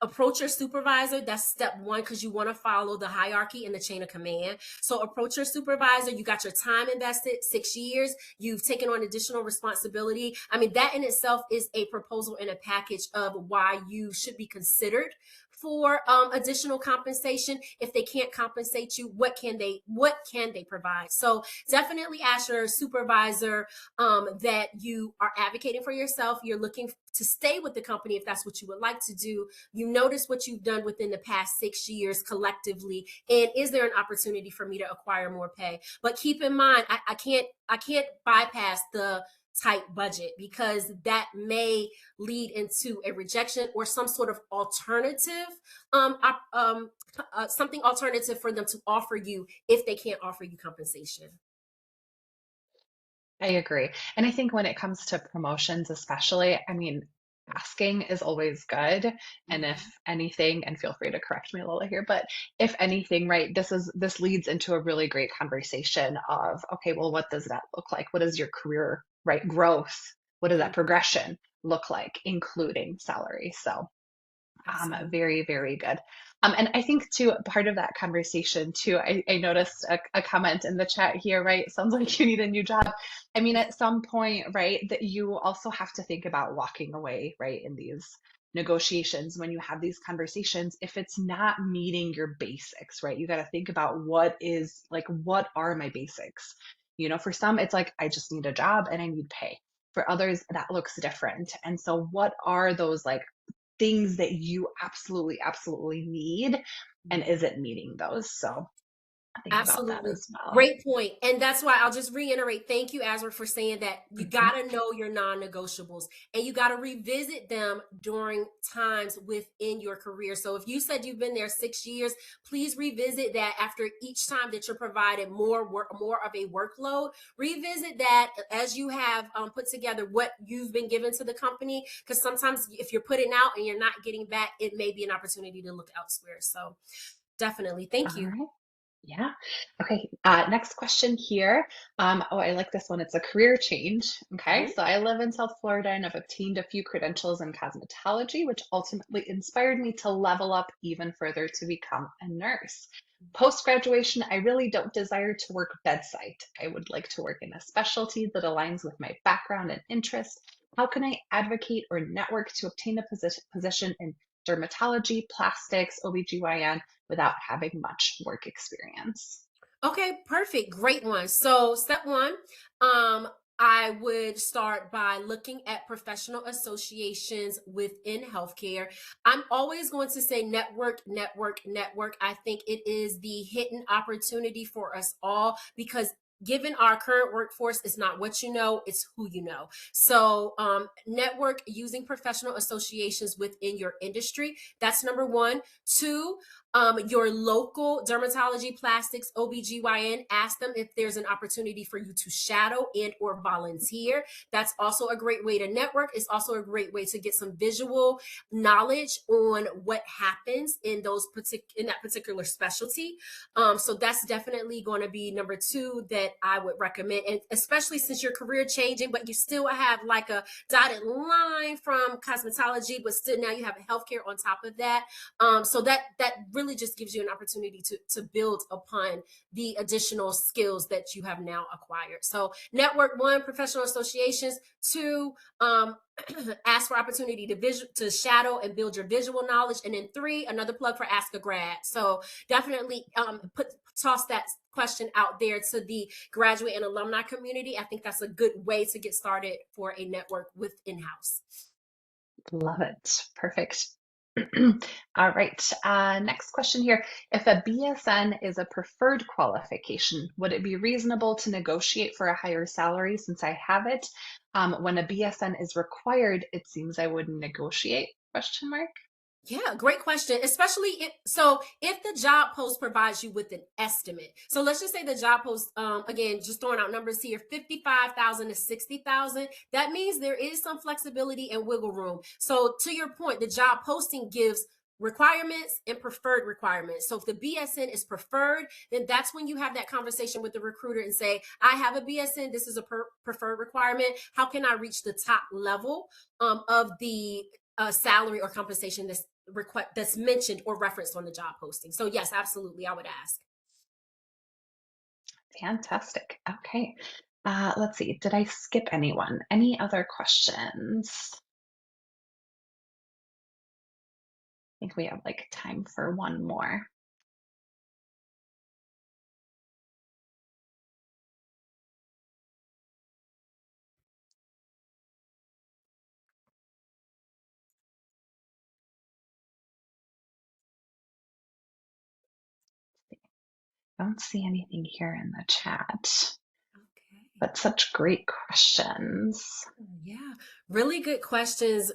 approach your supervisor. That's step one, because you want to follow the hierarchy and the chain of command. So approach your supervisor. You got your time invested, 6 years. You've taken on additional responsibility. I mean, that in itself is a proposal and a package of why you should be considered for additional compensation. If they can't compensate you, what can they provide? So definitely ask your supervisor that you are advocating for yourself. You're looking to stay with the company if that's what you would like to do. You notice what you've done within the past 6 years collectively, and is there an opportunity for me to acquire more pay? But keep in mind, I can't bypass the tight budget, because that may lead into a rejection or some sort of alternative, something alternative for them to offer you if they can't offer you compensation. I agree. And I think when it comes to promotions, especially, I mean, asking is always good. And if Mhm. anything, and feel free to correct me, Lola, here, but if anything, right, this leads into a really great conversation of, okay, well, what does that look like? What is your career, right, growth? What does that progression look like, including salary? So Absolutely. very, very good. And I think too, part of that conversation too, I noticed a comment in the chat here, right? Sounds like you need a new job. I mean, at some point, right, that you also have to think about walking away, right, in these negotiations when you have these conversations. If it's not meeting your basics, right, you got to think about what are my basics? For some, it's like, I just need a job and I need pay. For others, that looks different. And so, what are those like things that you absolutely, absolutely need, and is it meeting those? So think about that Absolutely. as well. Great point. And that's why I'll just reiterate. Thank you, Azra, for saying that you Mhm. got to know your non negotiables and you got to revisit them during times within your career. So if you said you've been there 6 years, please revisit that after each time that you're provided more work, more of a workload. Revisit that as you have put together what you've been given to the company. Because sometimes if you're putting out and you're not getting back, it may be an opportunity to look elsewhere. So definitely. All Thank you. right. Yeah. Okay. Next question here. Oh, I like this one. It's a career change. Okay. Mhm. So I live in South Florida and I've obtained a few credentials in cosmetology, which ultimately inspired me to level up even further to become a nurse. Post graduation, I really don't desire to work bedside. I would like to work in a specialty that aligns with my background and interest. How can I advocate or network to obtain a position in dermatology, plastics, OBGYN without having much work experience? Okay, perfect. Great one. So, step one, um, I would start by looking at professional associations within healthcare. I'm always going to say network, network, network. I think it is the hidden opportunity for us all, because given our current workforce, it's not what you know, it's who you know. So, network using professional associations within your industry. That's number one. Two, your local dermatology, plastics, OBGYN, ask them if there's an opportunity for you to shadow and or volunteer. That's also a great way to network. It's also a great way to get some visual knowledge on what happens in in that particular specialty. So that's definitely going to be number two that I would recommend. And especially since your career changing, but you still have like a dotted line from cosmetology, but still now you have a healthcare on top of that. So that really just gives you an opportunity to build upon the additional skills that you have now acquired. So network one, professional associations. Two, ask for opportunity to shadow and build your visual knowledge. And then three, another plug for Ask a Grad. So definitely toss that question out there to the graduate and alumni community. I think that's a good way to get started for a network with in-house. Love it. Perfect. All right. Next question here. If a BSN is a preferred qualification, would it be reasonable to negotiate for a higher salary since I have it? When a BSN is required, it seems I wouldn't negotiate? Question mark. Yeah, great question. Especially if the job post provides you with an estimate. So let's just say the job post, again, just throwing out numbers here, 55,000 to 60,000. That means there is some flexibility and wiggle room. So to your point, the job posting gives requirements and preferred requirements. So if the BSN is preferred, then that's when you have that conversation with the recruiter and say, I have a BSN, this is a preferred requirement. How can I reach the top level of the salary or compensation that's mentioned or referenced on the job posting? So yes, absolutely, I would ask. Fantastic. Okay. Let's see. Did I skip anyone? Any other questions? I think we have like time for one more. Don't see anything here in the chat, Okay. but such great questions. Yeah, really good questions.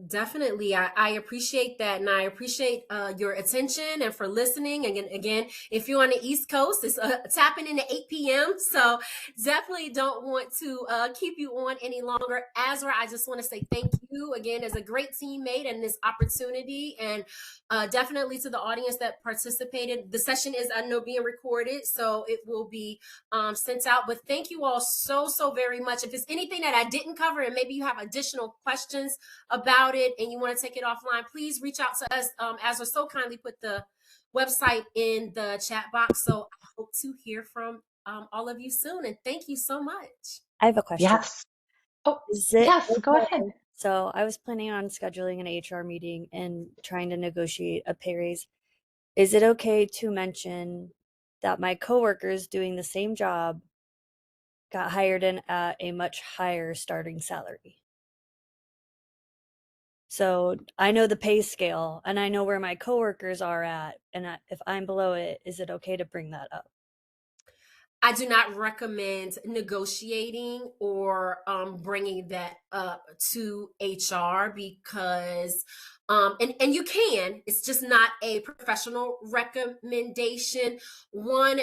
Definitely, I appreciate that, and I appreciate your attention and for listening. Again, if you're on the East Coast, it's happening at 8 p.m. So definitely don't want to keep you on any longer. Azra, I just want to say thank you again as a great teammate and this opportunity, and definitely to the audience that participated. The session is, I know, being recorded, so it will be sent out. But thank you all so very much. If there's anything that I didn't cover and maybe you have additional questions about it and you want to take it offline, please reach out to us. As so kindly put the website in the chat box. So I hope to hear from all of you soon. And thank you so much. I have a question. Yes. Oh, Is it yes, go ahead. okay? So I was planning on scheduling an HR meeting and trying to negotiate a pay raise. Is it okay to mention that my coworkers doing the same job got hired in at a much higher starting salary? So I know the pay scale and I know where my coworkers are at, and if I'm below it, is it okay to bring that up? I do not recommend negotiating or bringing that up to HR because, and you can, it's just not a professional recommendation. One,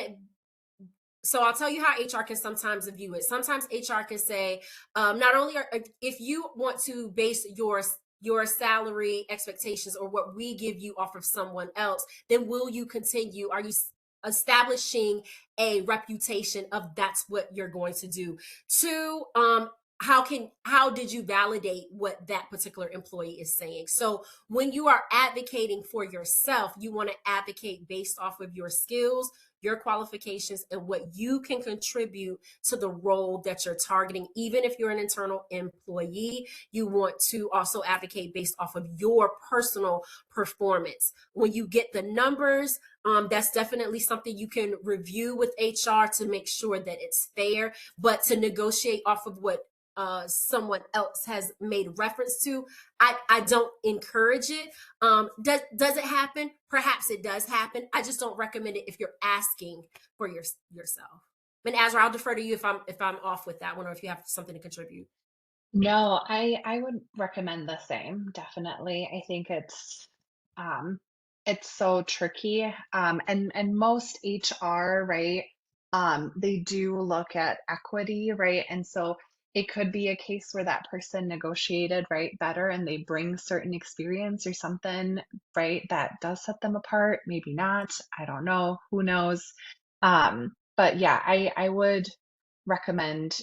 so I'll tell you how HR can sometimes view it. Sometimes HR can say, not only if you want to base your salary expectations or what we give you off of someone else, then will you continue? Are you establishing a reputation of that's what you're going to do? Two, how did you validate what that particular employee is saying? So when you are advocating for yourself, you want to advocate based off of your skills, your qualifications, and what you can contribute to the role that you're targeting. Even if you're an internal employee, you want to also advocate based off of your personal performance. When you get the numbers, that's definitely something you can review with HR to make sure that it's fair. But to negotiate off of what someone else has made reference to, I don't encourage it. Does it happen? Perhaps it does happen. I just don't recommend it if you're asking for yourself. And Azra, I'll defer to you if I'm off with that one or if you have something to contribute. No, I would recommend the same, definitely. I think it's so tricky. And most HR, right, they do look at equity, right? And so it could be a case where that person negotiated, right, better and they bring certain experience or something, right, that does set them apart, maybe not. I don't know, who knows. But yeah, I would recommend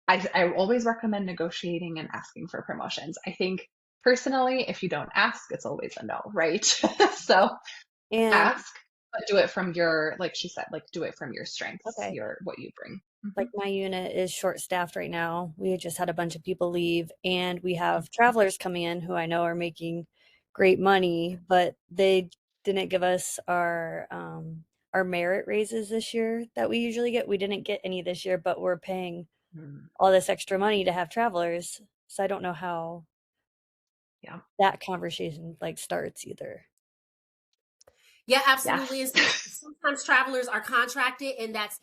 I always recommend negotiating and asking for promotions. I think personally, if you don't ask, it's always a no, right? So And ask, but do it from your, like she said, like do it from your strengths, okay, your what you bring. like my unit is short staffed right now. We just had a bunch of people leave, and we have travelers coming in who I know are making great money, but they didn't give us our merit raises this year that we usually get. We didn't get any this year, but we're paying Mhm. all this extra money to have travelers. So I don't know how Yeah. that conversation like starts either. Yeah, absolutely. And Yes. sometimes travelers are contracted, and that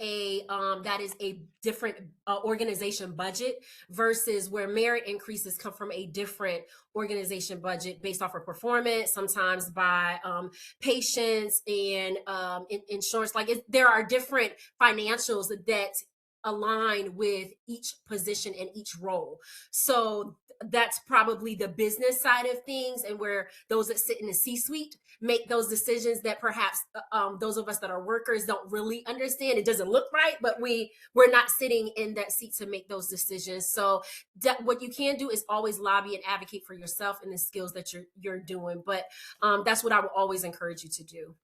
is a different organization budget versus where merit increases come from a different organization budget based off of performance, sometimes by patients and insurance. Like there are different financials that align with each position and each role. So that's probably the business side of things, and where those that sit in the C-suite make those decisions that perhaps those of us that are workers don't really understand. It doesn't look right, but we're not sitting in that seat to make those decisions. So what you can do is always lobby and advocate for yourself and the skills that you're doing. But that's what I would always encourage you to do.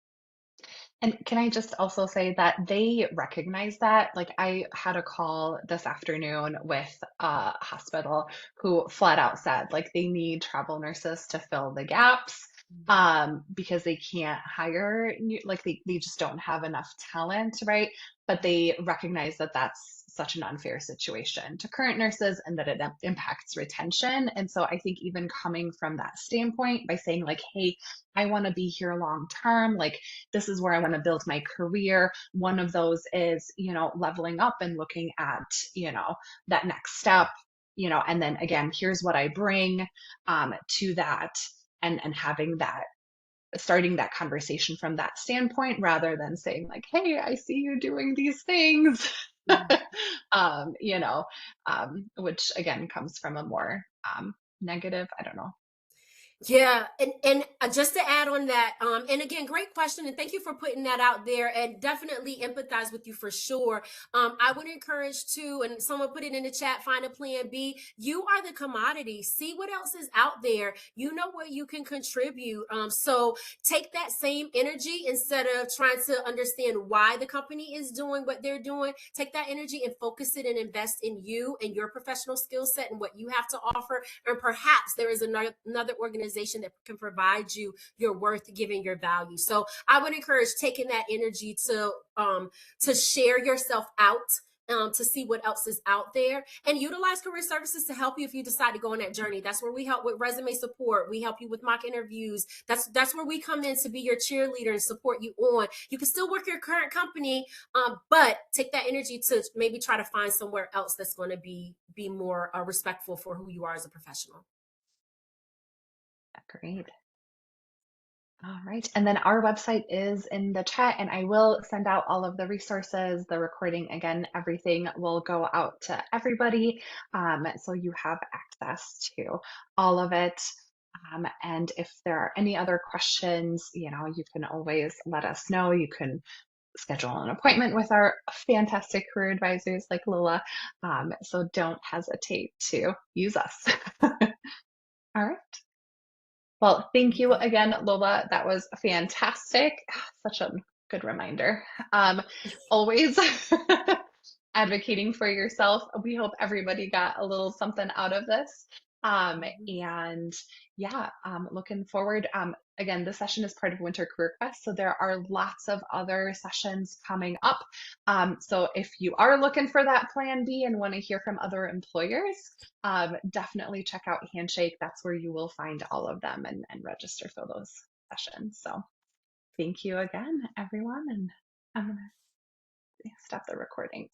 And can I just also say that they recognize that? Like, I had a call this afternoon with a hospital who flat out said, like, they need travel nurses to fill the gaps because they can't hire new, like, they just don't have enough talent, right? But they recognize that that's such an unfair situation to current nurses and that it impacts retention. And so I think even coming from that standpoint by saying, like, hey, I want to be here long term, like, this is where I want to build my career. One of those is, leveling up and looking at, that next step, and then again, here's what I bring to that, and having that, starting that conversation from that standpoint rather than saying, like, hey, I see you doing these things. um, you know, which again comes from a more negative, I don't know. Yeah, and just to add on that, and again, great question, and thank you for putting that out there, and definitely empathize with you for sure. I would encourage to, and someone put it in the chat, find a plan B. You are the commodity. See what else is out there. You know what you can contribute. So take that same energy instead of trying to understand why the company is doing what they're doing. Take that energy and focus it and invest in you and your professional skill set and what you have to offer. And perhaps there is another organization that can provide you your worth, given your value. So I would encourage taking that energy to share yourself out. To see what else is out there, and utilize career services to help you if you decide to go on that journey. That's where we help with resume support. We help you with mock interviews. That's where we come in to be your cheerleader and support you on. You can still work your current company, but take that energy to maybe try to find somewhere else that's going to be more respectful for who you are as a professional. Great. All right. And then our website is in the chat, and I will send out all of the resources, the recording. Again, everything will go out to everybody. So you have access to all of it. And if there are any other questions, you can always let us know. You can schedule an appointment with our fantastic career advisors like Lola. So don't hesitate to use us. All right. Well, thank you again, Lola. That was fantastic. Such a good reminder. Always advocating for yourself. We hope everybody got a little something out of this. And yeah, looking forward. Again, this session is part of Winter Career Quest, so there are lots of other sessions coming up. So if you are looking for that plan B and want to hear from other employers, definitely check out Handshake. That's where you will find all of them and register for those sessions. So thank you again, everyone. And I'm going to stop the recording.